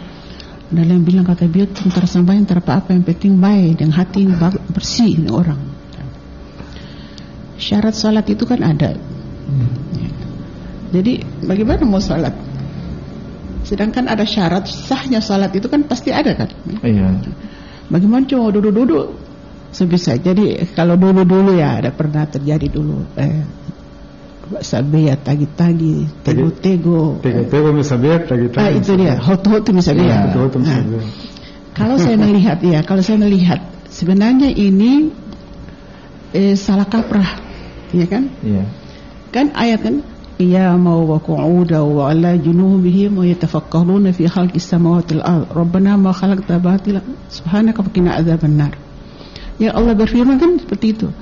Dalam bilang kata biut antara sambayan antara apa yang penting baik dengan hati bersih ini orang. Syarat salat itu kan ada. Jadi bagaimana mau salat? Sedangkan ada syarat sahnya salat itu kan pasti ada kan? Iya. Bagaimana cuma duduk-duduk sebisa. Jadi kalau dulu ya ada pernah terjadi dulu sabia tagi-tagi, tego-tego misabia tagi-tagi. Itu dia, hotu-hotu misabia. Kalau saya melihat sebenarnya ini salah kaprah, ya kan? Iya. Kan ayat kan, ya mau wa qu'uda wa ala junubihim wa yatafakkaruna fi khalqis samawati wal ard. Rabbana ma khalaqta batila subhanaka faqina adzabannar. Ya Allah berfirman kan seperti itu.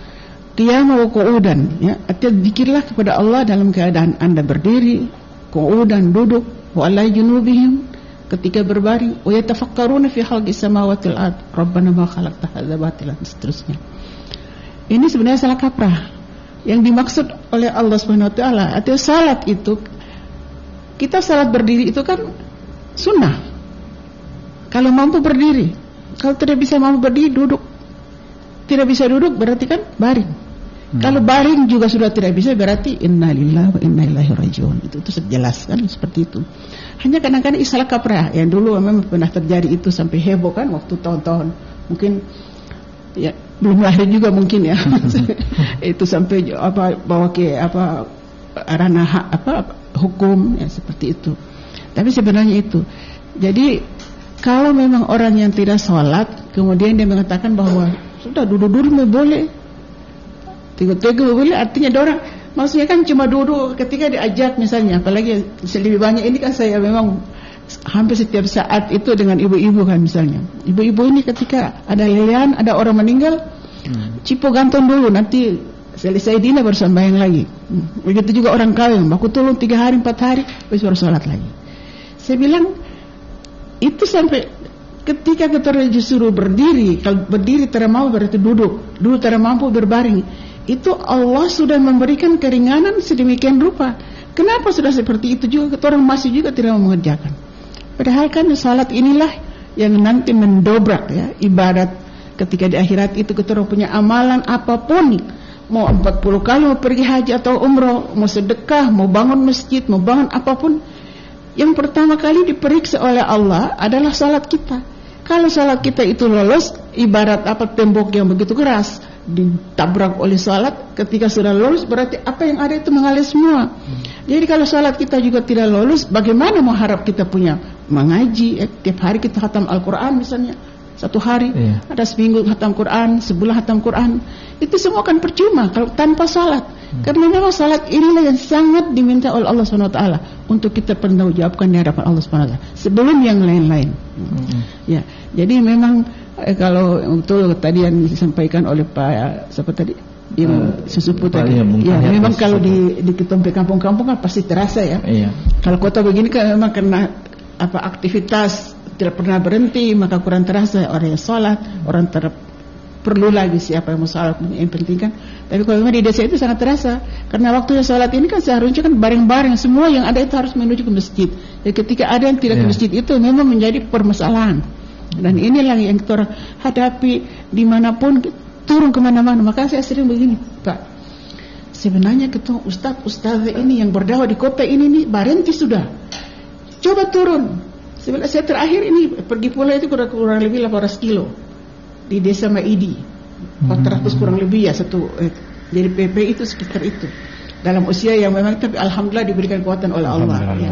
Qiyama wa qu'udan, ya, artinya zikirlah kepada Allah dalam keadaan Anda berdiri, qu'udan duduk, wa ala junubihim ketika berbaring, wa yatafakkaruna fi khalqis samawati wal ard, rabbana ma khalaqta hadza batilan, seterusnya. Ini sebenarnya salah kaprah. Yang dimaksud oleh Allah Subhanahu wa taala, artinya salat itu, kita salat berdiri itu kan sunnah. Kalau mampu berdiri, kalau tidak bisa mampu berdiri duduk. Tidak bisa duduk berarti kan baring. Kalau baring juga sudah tidak bisa berarti innalillahi wa inna ilaihi rajiun. Itu sudah jelas kan seperti itu. Hanya kadang-kadang salah kaprah. Yang dulu memang pernah terjadi itu sampai heboh kan waktu tahun-tahun. Mungkin ya belum lahir juga mungkin ya. Itu sampai bawa ke ranah hukum ya seperti itu. Tapi sebenarnya itu. Jadi kalau memang orang yang tidak sholat kemudian dia mengatakan bahwa sudah duduk-duduk boleh, tiga-tiga boleh, artinya orang maksudnya kan cuma duduk ketika diajak misalnya, apalagi lebih banyak ini kan saya memang hampir setiap saat itu dengan ibu-ibu kan misalnya. Ibu-ibu ini ketika ada lilian, ada orang meninggal, cipo gantung dulu, nanti selesai dina baru sembahyang lagi. Begitu juga orang kawin, baku tolong 3 hari 4 hari baru sholat lagi. Saya bilang itu sampai ketika kita disuruh berdiri, kalau berdiri tidak mampu berarti duduk tidak mampu berbaring. Itu Allah sudah memberikan keringanan sedemikian rupa. Kenapa sudah seperti itu juga kita orang masih juga tidak mau mengerjakan? Padahal kan salat inilah yang nanti mendobrak ya ibadat ketika di akhirat itu kita orang punya amalan apapun, mau 40 kali mau pergi haji atau umroh, mau sedekah, mau bangun masjid, mau bangun apapun, yang pertama kali diperiksa oleh Allah adalah salat kita. Kalau salat kita itu lolos, ibarat tembok yang begitu keras ditabrak oleh salat, ketika sudah lolos berarti apa yang ada itu mengalir semua. Jadi kalau salat kita juga tidak lolos, bagaimana mau harap kita punya mengaji, tiap hari kita khatam Al-Quran misalnya, 1 hari ada seminggu khatam Quran, sebulan khatam Quran, itu semua kan percuma kalau tanpa salat. Karena memang salat inilah yang sangat diminta oleh Allah SWT untuk kita pertanggungjawabkan di hadapan Allah SWT sebelum yang lain-lain. Ya, jadi memang kalau betul tadi yang disampaikan oleh Pak siapa tadi yang sesepuh tadi, ya memang kalau di ketompe kampung-kampung kan pasti terasa ya. Kalau kota begini kan memang karena aktivitas tidak pernah berhenti, maka kurang terasa orang yang sholat, orang perlu lagi siapa yang mau sholat, yang penting kan. Tapi kalau memang di desa itu sangat terasa, karena waktunya sholat ini kan seharusnya kan bareng-bareng, semua yang ada itu harus menuju ke masjid. Jadi ketika ada yang tidak ke masjid itu memang menjadi permasalahan. Dan inilah yang kita hadapi dimanapun, turun kemana-mana. Maka saya sering begini, Pak, sebenarnya kita ustaz ini yang berdakwah di kota ini nih berhenti sudah, coba turun. Sebenarnya saya terakhir ini pergi pula itu kurang lebih 800 kilo di desa Maidi, 400 kurang lebih ya jadi PP itu sekitar itu dalam usia yang memang, tapi alhamdulillah diberikan kekuatan oleh Allah ya.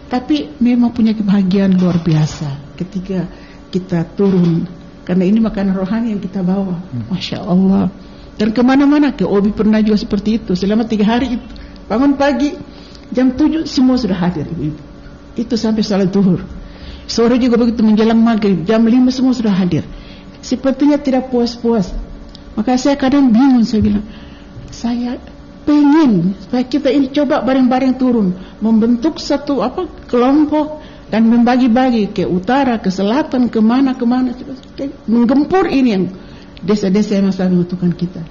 Tapi memang punya kebahagiaan luar biasa ketika kita turun, karena ini makanan rohani yang kita bawa. Masya Allah. Dan kemana-mana, ke Obi pernah juga seperti itu. Selama 3 hari itu, bangun pagi jam 7 semua sudah hadir ibu-ibu. Itu sampai salat zuhur. Sore juga begitu menjelang maghrib jam 5 semua sudah hadir. Sepertinya tidak puas-puas. Maka saya kadang bingung, saya bilang, saya pengen supaya kita ini coba bareng-bareng turun, membentuk satu kelompok dan membagi-bagi ke utara, ke selatan, kemana, menggempur ini yang desa-desa yang masih membutuhkan kita.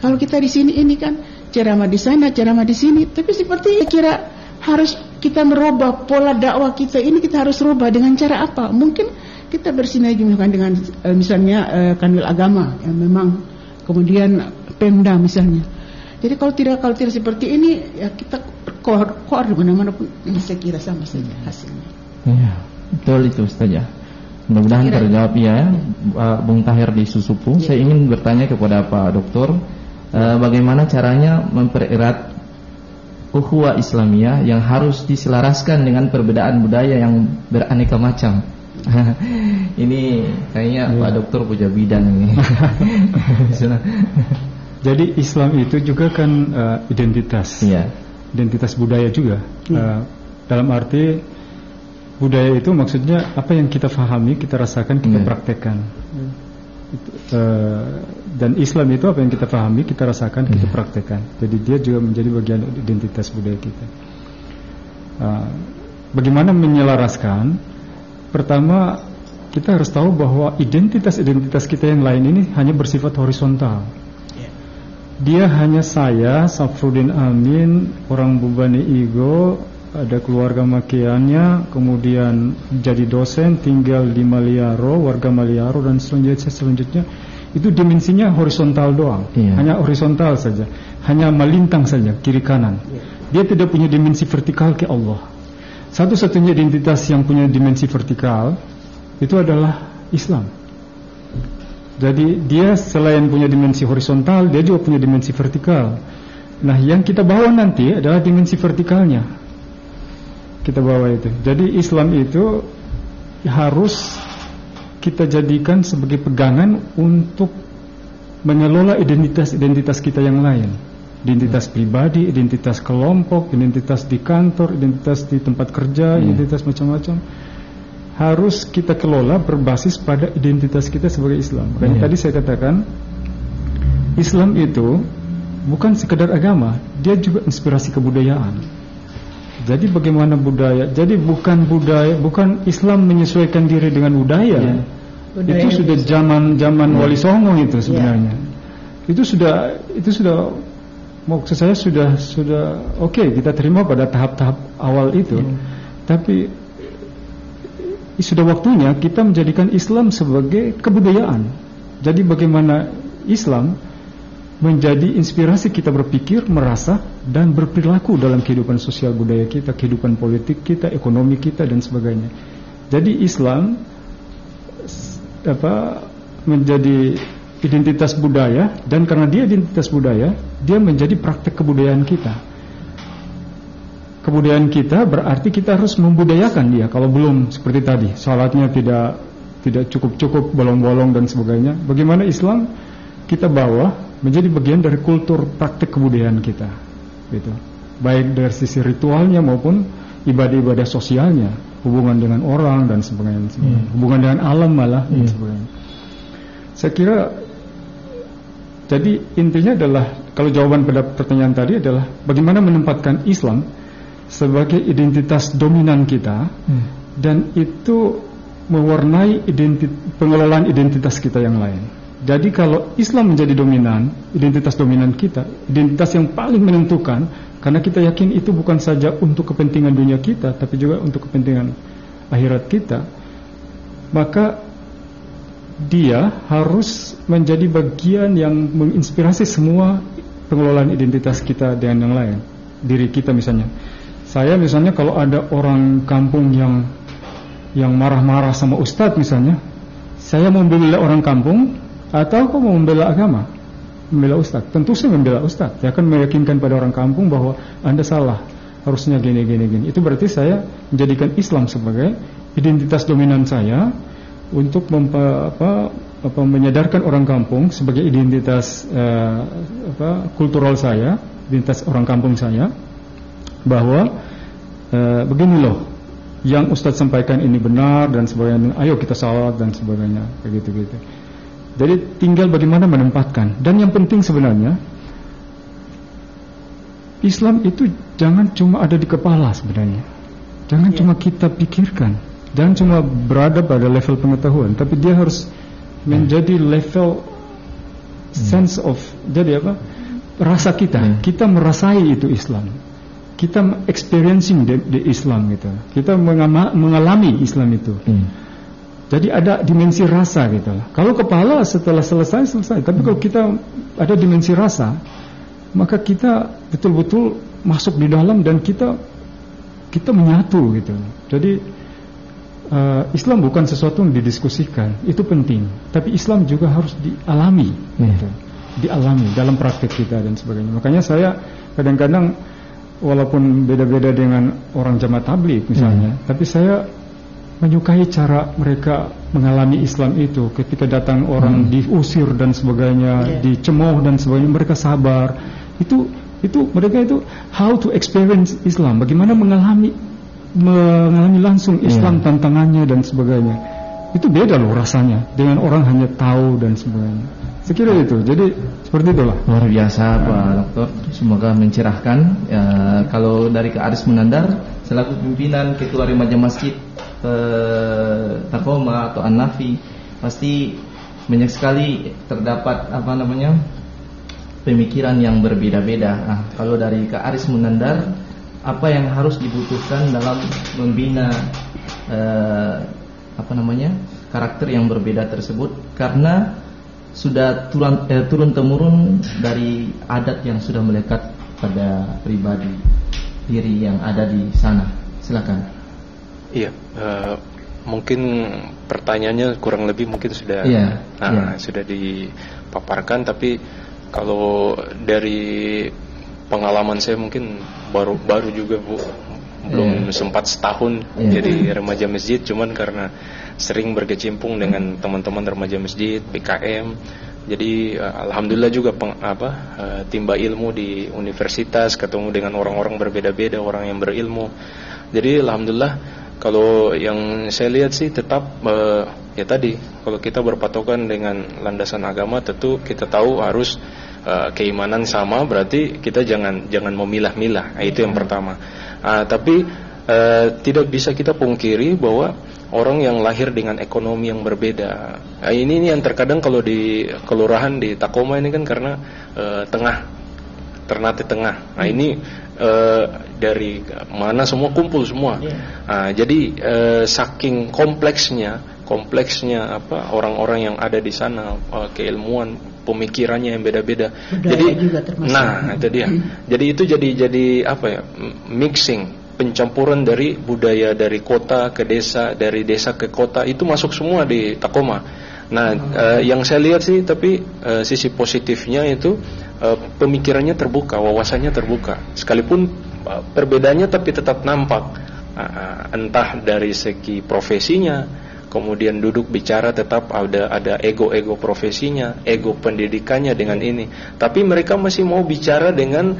Kalau kita di sini ini kan ceramah di sana, ceramah di sini, tapi seperti kira harus kita merubah pola dakwah kita ini, kita harus rubah dengan cara apa? Mungkin kita bersinergi dengan misalnya kanwil agama yang memang kemudian Pemda misalnya. Jadi kalau tidak seperti ini ya kita koor di mana-mana pun saya kira sama saja hasilnya. Iya, betul itu Ustaz ya. Mudah-mudahan terjawab ya, Bung Tahir di Susupu. Saya ingin bertanya kepada Pak Doktor, bagaimana caranya mempererat ukhuwah Islamiyah yang harus diselaraskan dengan perbedaan budaya yang beraneka macam. Ini kayaknya Pak Doktor punya bidang ini. Jadi Islam itu juga kan identitas, identitas budaya juga. Dalam arti budaya itu maksudnya apa yang kita fahami, kita rasakan, kita praktekkan. Dan Islam itu apa yang kita fahami, kita rasakan, kita praktekkan. Jadi dia juga menjadi bagian identitas budaya kita. Bagaimana menyelaraskan? Pertama, kita harus tahu bahwa identitas-identitas kita yang lain ini hanya bersifat horizontal. Dia hanya saya, Safruddin Amin, orang Bubani Igo, ada keluarga makiannya, kemudian jadi dosen, tinggal di Maliaro, warga Maliaro, dan selanjutnya itu dimensinya horizontal doang, hanya horizontal saja, hanya melintang saja kiri kanan. Dia tidak punya dimensi vertikal ke Allah. Satu-satunya identitas yang punya dimensi vertikal itu adalah Islam. Jadi dia selain punya dimensi horizontal, dia juga punya dimensi vertikal. Nah, yang kita bawa nanti adalah dimensi vertikalnya. Kita bawa itu. Jadi Islam itu harus kita jadikan sebagai pegangan untuk mengelola identitas-identitas kita yang lain. Identitas pribadi, identitas kelompok, identitas di kantor, identitas di tempat kerja, identitas macam-macam. Harus kita kelola berbasis pada identitas kita sebagai Islam. Makanya tadi saya katakan Islam itu bukan sekedar agama, dia juga inspirasi kebudayaan. Jadi bagaimana budaya? Jadi bukan Islam menyesuaikan diri dengan budaya. Itu sudah zaman Wali Songo itu sebenarnya. Itu sudah maksud saya sudah oke, kita terima pada tahap-tahap awal itu. Tapi sudah waktunya kita menjadikan Islam sebagai kebudayaan. Jadi bagaimana Islam menjadi inspirasi kita berpikir, merasa, dan berperilaku dalam kehidupan sosial budaya kita, kehidupan politik kita, ekonomi kita, dan sebagainya. Jadi Islam menjadi identitas budaya, dan karena dia identitas budaya, dia menjadi praktek kebudayaan kita. Kebudayaan kita berarti kita harus membudayakan dia. Kalau belum seperti tadi, salatnya tidak cukup bolong-bolong dan sebagainya. Bagaimana Islam kita bawa menjadi bagian dari kultur praktek kebudayaan kita, gitu. Baik dari sisi ritualnya maupun ibadah-ibadah sosialnya, hubungan dengan orang dan sebagainya. Hubungan dengan alam malah dan sebagainya. Saya kira jadi intinya adalah, kalau jawaban pada pertanyaan tadi adalah bagaimana menempatkan Islam sebagai identitas dominan kita, dan itu mewarnai pengelolaan identitas kita yang lain. Jadi kalau Islam menjadi dominan, identitas dominan kita, identitas yang paling menentukan, karena kita yakin itu bukan saja untuk kepentingan dunia kita, tapi juga untuk kepentingan akhirat kita, maka dia harus menjadi bagian yang menginspirasi semua pengelolaan identitas kita dengan yang lain. Diri kita misalnya, saya misalnya kalau ada orang kampung yang marah-marah sama ustadz misalnya, saya mau membela orang kampung atau kok mau membela agama, membela ustadz? Tentu saya membela ustadz. Saya akan meyakinkan pada orang kampung bahwa Anda salah, harusnya gini. Itu berarti saya menjadikan Islam sebagai identitas dominan saya untuk menyadarkan orang kampung sebagai identitas kultural saya, identitas orang kampung saya, bahwa begini loh, yang Ustadz sampaikan ini benar dan sebagainya, ayo kita salat dan sebagainya, begitu. Jadi tinggal bagaimana menempatkan. Dan yang penting sebenarnya, Islam itu jangan cuma ada di kepala sebenarnya. Jangan cuma kita pikirkan, jangan cuma berada pada level pengetahuan, tapi dia harus menjadi level sense of, jadi rasa kita. Kita merasai itu Islam. Kita experiencing the Islam gitu. Kita mengalami Islam itu. Jadi ada dimensi rasa gitu lah. Kalau kepala setelah selesai, tapi kalau kita ada dimensi rasa, maka kita betul-betul masuk di dalam dan kita menyatu gitu. Jadi Islam bukan sesuatu yang didiskusikan, itu penting. Tapi Islam juga harus dialami, gitu. Dialami dalam praktek kita dan sebagainya. Makanya saya kadang-kadang walaupun beda-beda dengan orang jamaah tabligh misalnya, tapi saya menyukai cara mereka mengalami Islam itu. Ketika datang orang diusir dan sebagainya, dicemooh dan sebagainya, mereka sabar. Itu mereka itu how to experience Islam, bagaimana mengalami langsung Islam, tantangannya dan sebagainya. Itu beda loh rasanya dengan orang hanya tahu dan sebagainya. Saya kira itu. Jadi seperti itulah. Luar biasa Pak Dokter. Semoga mencerahkan. Kalau dari Kak Aris Munandar selaku pimpinan Ketua Remaja Masjid Taqoma atau An-Nafi, pasti banyak sekali terdapat pemikiran yang berbeda-beda. Kalau dari Kak Aris Munandar, apa yang harus dibutuhkan dalam membina karakter yang berbeda tersebut, karena sudah turun temurun dari adat yang sudah melekat pada pribadi diri yang ada di sana. Silakan. Iya, mungkin pertanyaannya kurang lebih mungkin sudah sudah dipaparkan, tapi kalau dari pengalaman saya mungkin baru juga Bu, belum sempat setahun jadi remaja masjid, cuman karena sering berkecimpung dengan teman-teman remaja masjid PKM. Jadi alhamdulillah juga timba ilmu di universitas, ketemu dengan orang-orang berbeda-beda, orang yang berilmu. Jadi alhamdulillah, kalau yang saya lihat sih tetap ya tadi, kalau kita berpatokan dengan landasan agama, tentu kita tahu harus keimanan sama, berarti kita jangan memilah-milah. Itu yang pertama. Tapi tidak bisa kita pungkiri bahwa orang yang lahir dengan ekonomi yang berbeda, ini yang terkadang kalau di kelurahan di Taqoma ini kan karena Ternate Tengah. Ini dari mana semua kumpul semua. Jadi saking kompleksnya orang-orang yang ada di sana, keilmuan, pemikirannya yang beda-beda. Jadi itu dia. Jadi itu jadi mixing, pencampuran dari budaya dari kota ke desa, dari desa ke kota, itu masuk semua di Taqoma. Yang saya lihat sih, tapi sisi positifnya itu pemikirannya terbuka, wawasannya terbuka. Sekalipun perbedaannya tapi tetap nampak. Entah dari segi profesinya, kemudian duduk bicara tetap ada ego profesinya, ego pendidikannya dengan ini. Tapi mereka masih mau bicara dengan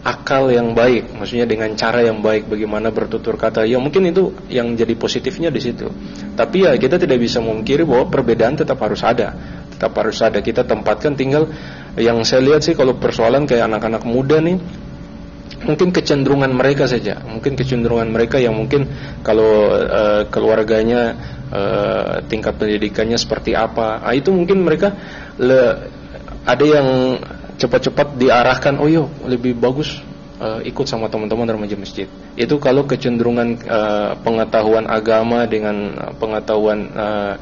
akal yang baik, maksudnya dengan cara yang baik, bagaimana bertutur kata. Ya mungkin itu yang jadi positifnya di situ. Tapi ya kita tidak bisa memungkiri bahwa perbedaan tetap harus ada. Kita tempatkan, tinggal yang saya lihat sih kalau persoalan kayak anak-anak muda nih, mungkin kecenderungan mereka saja. Mungkin kecenderungan mereka yang mungkin kalau keluarganya tingkat pendidikannya seperti apa, itu mungkin mereka ada yang cepat-cepat diarahkan, lebih bagus ikut sama teman-teman remaja masjid. Itu kalau kecenderungan pengetahuan agama dengan pengetahuan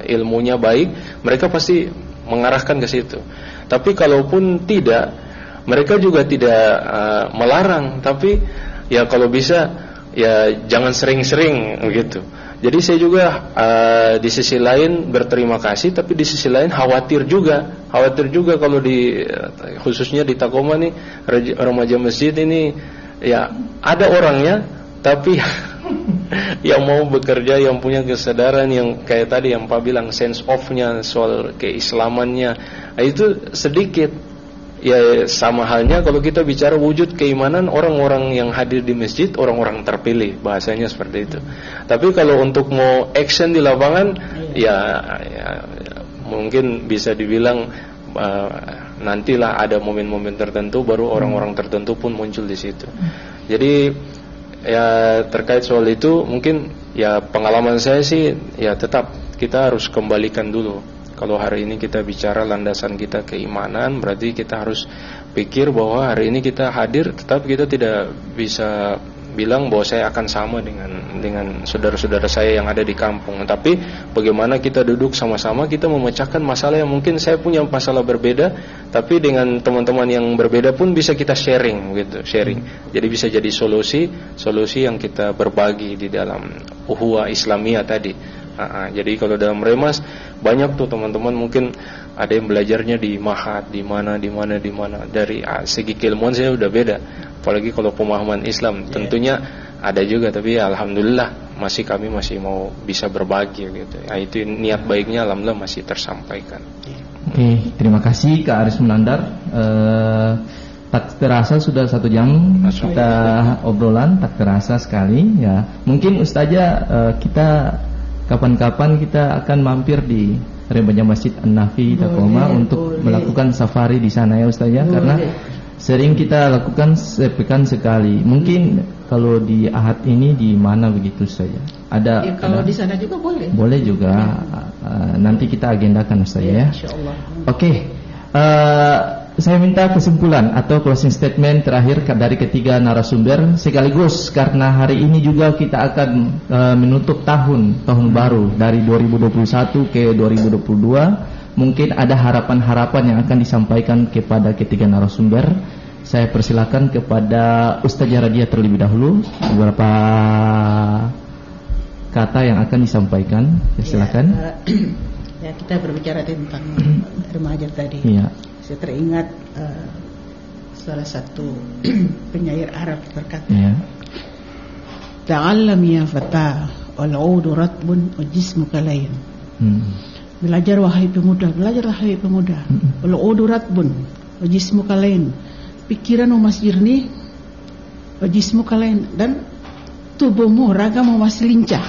ilmunya baik, mereka pasti mengarahkan ke situ. Tapi kalaupun tidak, mereka juga tidak melarang, tapi ya kalau bisa ya jangan sering-sering begitu. Jadi saya juga di sisi lain berterima kasih, tapi di sisi lain khawatir juga kalau khususnya di Taqoma nih, remaja masjid ini ya ada orangnya, tapi yang mau bekerja, yang punya kesadaran, yang kayak tadi yang Pak bilang sense of-nya soal keislamannya, itu sedikit. Ya sama halnya kalau kita bicara wujud keimanan, orang-orang yang hadir di masjid orang-orang terpilih, bahasanya seperti itu. Tapi kalau untuk mau action di lapangan, ya mungkin bisa dibilang nantilah ada momen-momen tertentu baru orang-orang tertentu pun muncul di situ. Jadi ya terkait soal itu mungkin ya pengalaman saya sih ya tetap kita harus kembalikan dulu. Kalau hari ini kita bicara landasan kita keimanan, berarti kita harus pikir bahwa hari ini kita hadir, tetap kita tidak bisa bilang bahwa saya akan sama dengan saudara-saudara saya yang ada di kampung. Tapi bagaimana kita duduk sama-sama, kita memecahkan masalah yang mungkin saya punya masalah berbeda, tapi dengan teman-teman yang berbeda pun bisa kita sharing gitu, sharing. Jadi bisa jadi solusi yang kita berbagi di dalam ukhuwah Islamiyah tadi. Jadi kalau dalam Remas banyak tuh teman-teman, mungkin ada yang belajarnya di Mahat, di mana. Dari segi keilmuan saya udah beda. Apalagi kalau pemahaman Islam, tentunya ada juga, tapi alhamdulillah kami masih mau bisa berbagi gitu. Itu niat baiknya alhamdulillah masih tersampaikan. Oke, terima kasih Kak Aris Munandar. Tak terasa sudah 1 jam kita obrolan, tak terasa sekali ya. Mungkin Ustazah kita kapan-kapan kita akan mampir di Rembanya Masjid An-Nafi Takoma untuk melakukan safari di sana ya Ustazah, karena sering kita lakukan sepekan sekali. Mungkin kalau di Ahad ini di mana begitu saja? Ada kalau di sana juga boleh. Boleh juga. Nanti kita agendakan Ustazah ya. Insyaallah. Oke. Saya minta kesimpulan atau closing statement terakhir dari ketiga narasumber, sekaligus karena hari ini juga kita akan menutup tahun baru dari 2021 ke 2022. Mungkin ada harapan-harapan yang akan disampaikan kepada ketiga narasumber. Saya persilakan kepada Ustazah Radia terlebih dahulu, beberapa kata yang akan disampaikan. Silakan. Ya, kita berbicara tentang remaja tadi. Ya. Saya teringat salah satu penyair Arab berkata, "Ta'allam ya fata, wal-'udu ratbun wa jismuka lain." Belajar wahai pemuda, wal-'udu ratbun wa jismuka lain. Pikiranmu masih jernih, wa jismuka lain, dan tubuhmu, ragamu masih lincah.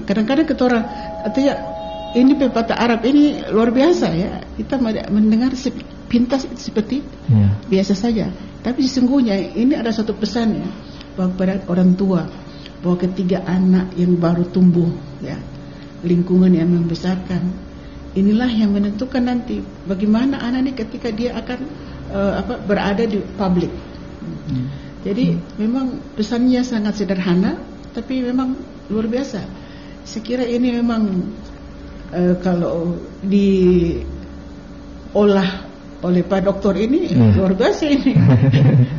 Kadang-kadang kita orang artinya ini pepatah Arab ini luar biasa ya. Kita mendengar sepintas seperti biasa saja, tapi sesungguhnya ini ada satu pesan ya, bahwa kepada orang tua, bahwa ketiga anak yang baru tumbuh ya, lingkungan yang membesarkan, inilah yang menentukan nanti bagaimana anak ini ketika dia akan berada di publik. Jadi memang pesannya sangat sederhana, tapi memang luar biasa. Saya kira ini memang kalau diolah oleh Pak Doktor ini luar biasa ini.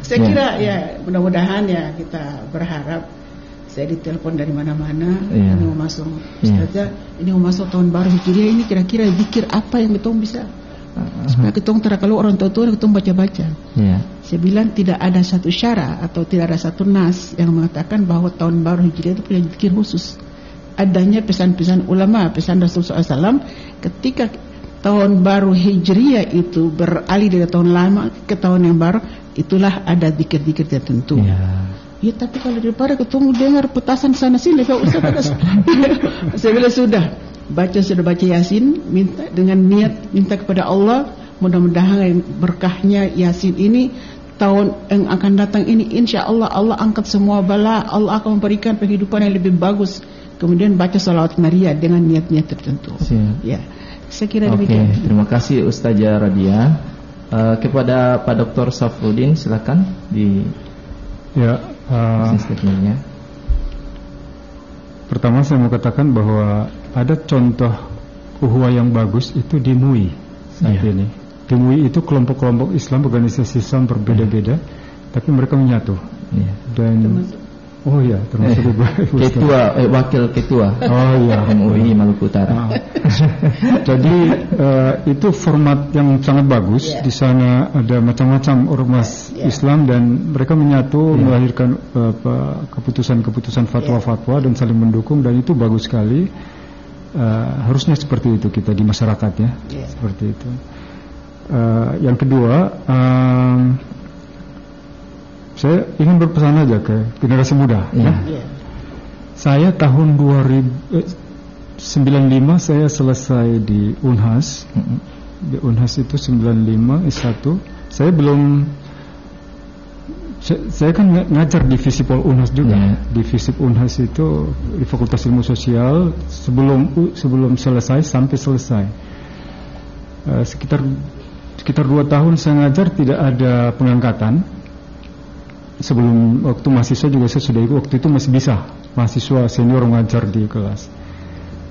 Saya kira ya mudah-mudahan ya, kita berharap. Saya ditelepon dari mana-mana, ini mau masuk Ustazah, ini mau masuk tahun baru Hijriah, ini kira-kira zikir apa yang kita bisa supaya kita kalau orang tua-tua kita baca-baca. Saya bilang tidak ada satu syara atau tidak ada satu nas yang mengatakan bahwa tahun baru Hijriah itu punya zikir khusus. Adanya pesan-pesan ulama, pesan Rasulullah SAW ketika tahun baru Hijriah itu beralih dari tahun lama ke tahun yang baru, itulah ada zikir-zikir tertentu. Ya, tapi kalau daripada ketemu dengar petasan sana sini, saya bilang sudah baca Yasin, minta dengan niat minta kepada Allah, mudah-mudahan berkahnya Yasin ini tahun yang akan datang ini, insya Allah Allah angkat semua bala, Allah akan memberikan kehidupan yang lebih bagus. Kemudian baca salawat Maria dengan niat-niat tertentu. Ya, saya kira demikian. Terima kasih Ustazah Radia. Kepada Pak Dr. Safruddin, silakan di statementnya. Pertama saya mau katakan bahwa ada contoh ukhuwah yang bagus itu di MUI saat ini. Di MUI itu kelompok-kelompok Islam, organisasi Islam berbeda-beda, tapi mereka menyatu. Dan termasuk wakil ketua MUI Maluku Utara. Jadi itu format yang sangat bagus. Di sana ada macam-macam ormas Islam dan mereka menyatu melahirkan keputusan-keputusan fatwa-fatwa dan saling mendukung, dan itu bagus sekali. Harusnya seperti itu kita di masyarakat ya, seperti itu. Yang kedua, saya ingin berpesan aja ke generasi muda. Saya tahun 1995 saya selesai di Unhas. Di Unhas itu 95 S1. Saya kan ngajar di Visipol Unhas juga. Di Visip Unhas itu di Fakultas Ilmu Sosial sebelum selesai sampai selesai. Sekitar 2 tahun saya ngajar, tidak ada pengangkatan. sebelum waktu mahasiswa juga saya sudah ikut. Waktu itu masih bisa mahasiswa senior ngajar di kelas.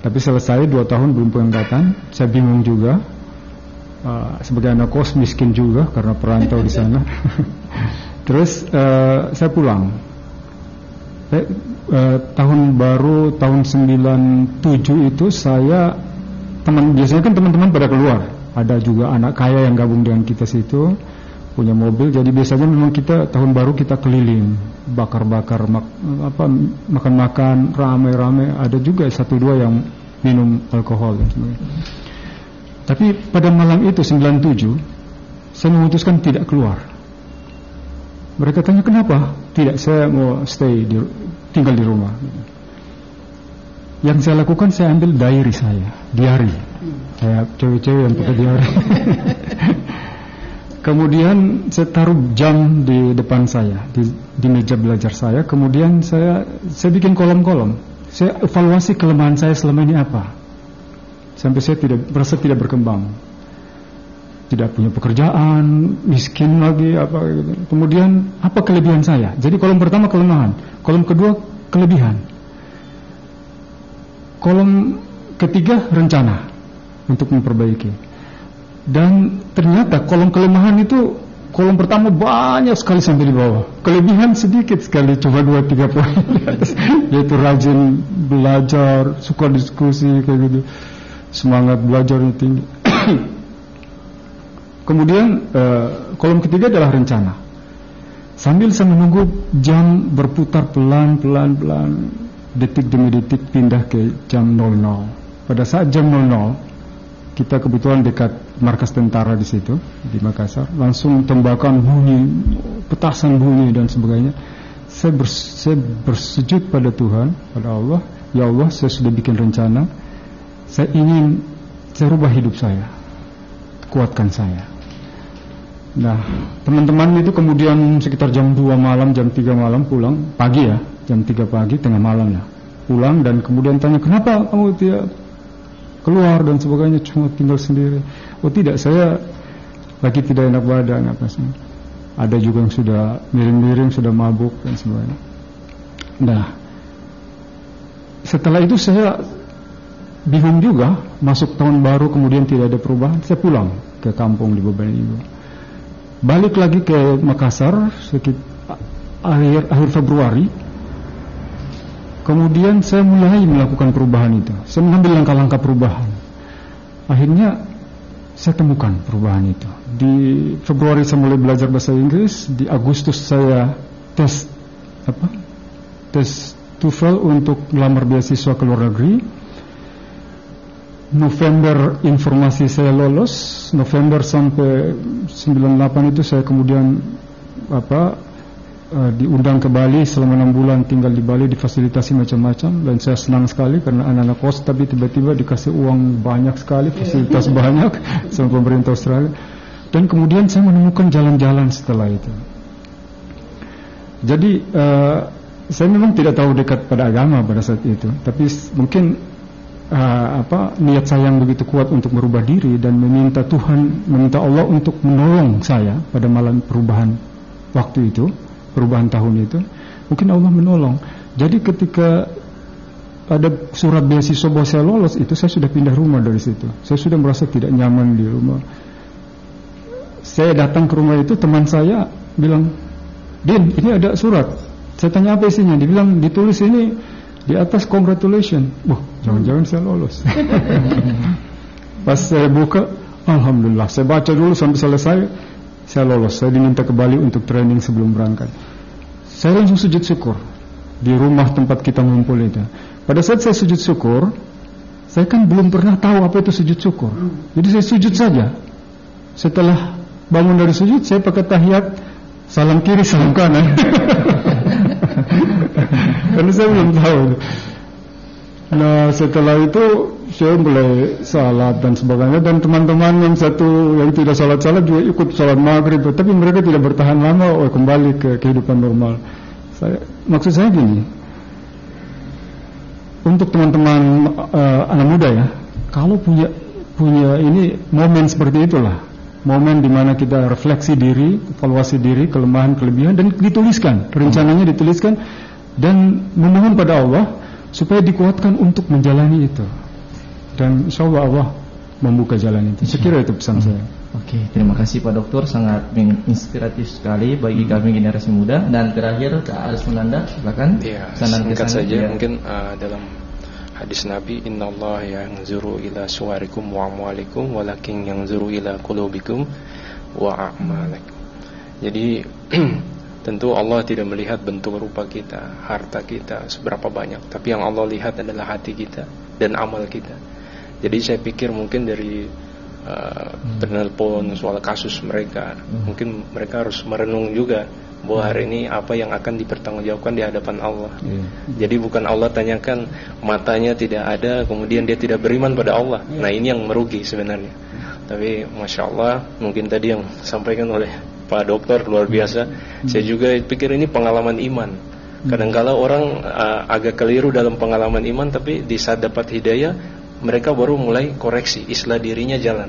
Tapi selesai 2 tahun belum pengangkatan. Saya bingung juga. Sebagai anak kos miskin juga karena perantau di sana. Terus saya pulang. Tahun baru tahun 97 itu saya biasanya kan teman-teman pada keluar. Ada juga anak kaya yang gabung dengan kita situ, punya mobil. Jadi biasanya memang kita tahun baru kita keliling, bakar-bakar, makan-makan, rame-rame. Ada juga 1-2 yang minum alkohol dan sebagainya. Tapi pada malam itu 97 saya memutuskan tidak keluar. Mereka tanya kenapa? Tidak, saya mau tinggal di rumah. Yang saya lakukan, saya ambil diary saya, diary. Kayak cewek-cewek yang pakai diary. Kemudian saya taruh jam di depan saya, di meja belajar saya. Kemudian saya bikin kolom-kolom. Saya evaluasi kelemahan saya selama ini apa. Sampai saya merasa tidak berkembang. Tidak punya pekerjaan, miskin lagi apa gitu. Kemudian apa kelebihan saya? Jadi kolom pertama kelemahan, kolom kedua kelebihan, kolom ketiga rencana untuk memperbaiki. Dan ternyata kolom kelemahan itu kolom pertama banyak sekali sampai di bawah, kelebihan sedikit sekali, cuma 2-3 poin di atas. Yaitu rajin belajar, suka diskusi kayak gitu, semangat belajarnya tinggi. Kemudian kolom ketiga adalah rencana. Sambil saya menunggu jam berputar pelan-pelan, detik demi detik pindah ke jam 00. Pada saat jam 00, kita kebetulan dekat markas tentara di situ di Makassar. Langsung tembakan bunyi, petasan bunyi dan sebagainya. Saya bersujud pada Tuhan, pada Allah. Ya Allah, saya sudah bikin rencana. Saya rubah hidup saya. Kuatkan saya. Nah, teman-teman itu kemudian sekitar jam 2 malam, jam 3 malam pulang, pagi ya, jam 3 pagi, tengah malam ya, pulang dan kemudian tanya, kenapa kamu tidak keluar dan sebagainya, cuma tinggal sendiri. Oh tidak, saya lagi tidak enak badan apa sih. Ada juga yang sudah miring-miring, sudah mabuk dan sebagainya. Nah, setelah itu saya bingung juga, masuk tahun baru kemudian tidak ada perubahan, saya pulang ke kampung di Beban Ibu. Balik lagi ke Makassar sekitar akhir Februari. Kemudian saya mulai melakukan perubahan itu. Saya mengambil langkah-langkah perubahan. Akhirnya saya temukan perubahan itu. Di Februari saya mulai belajar bahasa Inggris. Di Agustus saya tes TOEFL untuk melamar beasiswa ke luar negeri. November informasi saya lolos. November sampai 98 itu saya kemudian diundang ke Bali selama 6 bulan, tinggal di Bali, difasilitasi macam-macam. Dan saya senang sekali karena anak-anak kos, tapi tiba-tiba dikasih uang banyak sekali, fasilitas banyak sama pemerintah Australia. Dan kemudian saya menemukan jalan-jalan setelah itu. Jadi saya memang tidak tahu dekat pada agama pada saat itu, tapi mungkin niat saya yang begitu kuat untuk merubah diri dan meminta Allah untuk menolong saya pada malam perubahan waktu itu, perubahan tahun itu, mungkin Allah menolong. Jadi ketika ada surat beasiswa bahwa saya lolos itu, saya sudah pindah rumah dari situ. Saya sudah merasa tidak nyaman di rumah. Saya datang ke rumah itu, teman saya bilang, "Din, ini ada surat." Saya tanya apa isinya, dia bilang ditulis ini di atas congratulations. Wah, jangan-jangan saya lolos. Pas saya buka, alhamdulillah, saya baca dulu sampai selesai, saya lolos. Saya diminta ke Bali untuk training sebelum berangkat. Saya langsung sujud syukur di rumah tempat kita ngumpul itu. Pada saat saya sujud syukur, saya kan belum pernah tahu apa itu sujud syukur. Jadi saya sujud saja. Setelah bangun dari sujud, saya pakai tahiyat, salam kiri, salam kanan. Karena saya belum tahu. Nah, setelah itu saya mulai salat dan sebagainya. Dan teman-teman yang satu yang tidak salat-salat juga ikut salat maghrib. Tapi mereka tidak bertahan lama, kembali ke kehidupan normal. Maksud saya gini, untuk teman-teman anak muda ya, kalau punya ini momen seperti itulah, momen di mana kita refleksi diri, evaluasi diri, kelemahan, kelebihan, dan dituliskan, rencananya dituliskan, dan memohon pada Allah supaya dikuatkan untuk menjalani itu. Dan insya Allah membuka jalan itu. Saya kira itu pesan saya. Oke, terima kasih Pak Dokter, sangat menginspiratif sekali bagi kami generasi muda. Dan terakhir Kak Aris Munandar, silakan. Ya, singkat saja, mungkin dalam hadis Nabi, innallaha yanzuru ila suwarikum wa amwalikum walakin yanzuru ila qulubikum wa a'malikum. Jadi tentu Allah tidak melihat bentuk rupa kita, harta kita seberapa banyak, tapi yang Allah lihat adalah hati kita dan amal kita. Jadi saya pikir mungkin dari penelpon soal kasus mereka, mungkin mereka harus merenung juga bahwa hari ini apa yang akan dipertanggungjawabkan di hadapan Allah. Jadi bukan Allah tanyakan, matanya tidak ada, kemudian dia tidak beriman pada Allah. Nah ini yang merugi sebenarnya. Tapi Masya Allah, mungkin tadi yang disampaikan oleh Pak Dokter luar biasa. Saya juga pikir ini pengalaman iman. Kadang-kala orang agak keliru dalam pengalaman iman, tapi di saat dapat hidayah mereka baru mulai koreksi, islah dirinya jalan.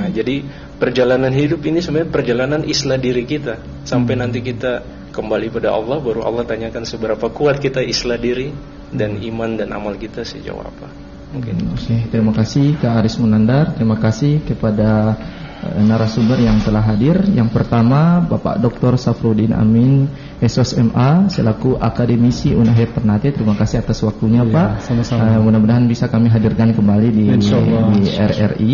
Jadi perjalanan hidup ini sebenarnya perjalanan islah diri kita. Sampai nanti kita kembali pada Allah, baru Allah tanyakan seberapa kuat kita islah diri, dan iman dan amal kita sejauh apa. Mungkin. Oke, terima kasih Kak Aris Munandar. Terima kasih kepada narasumber yang telah hadir. Yang pertama Bapak Dr. Safruddin Amin, SOSMA selaku akademisi Unahir Ternate. Terima kasih atas waktunya Pak. Sama-sama. Mudah-mudahan bisa kami hadirkan kembali di RRI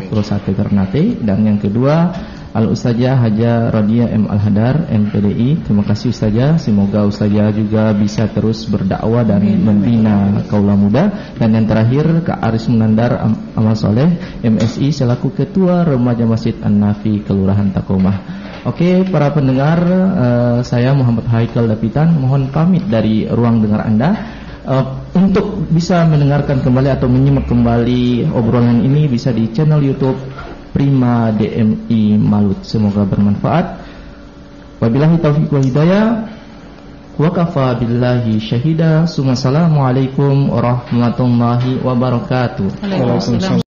1 Ternate. Dan yang kedua Al-Ustazah Haja Radia M. Al-Hadar MPDI. Terima kasih Ustazah. Semoga Ustazah juga bisa terus berdakwah dan membina kaula muda. Dan yang terakhir Kak Aris Munandar Amal Soleh MSI selaku Ketua Remaja Masjid An-Nafi Kelurahan Takomah. Oke, para pendengar, saya Muhammad Haikal Dapitan mohon pamit dari ruang dengar Anda. Untuk bisa mendengarkan kembali atau menyimak kembali obrolan ini bisa di channel YouTube Prima DMI Malut. Semoga bermanfaat. Wabillahi taufiq wal hidayah. Wa kafa billahi syahida. Assalamualaikum warahmatullahi wabarakatuh. Waalaikumsalam.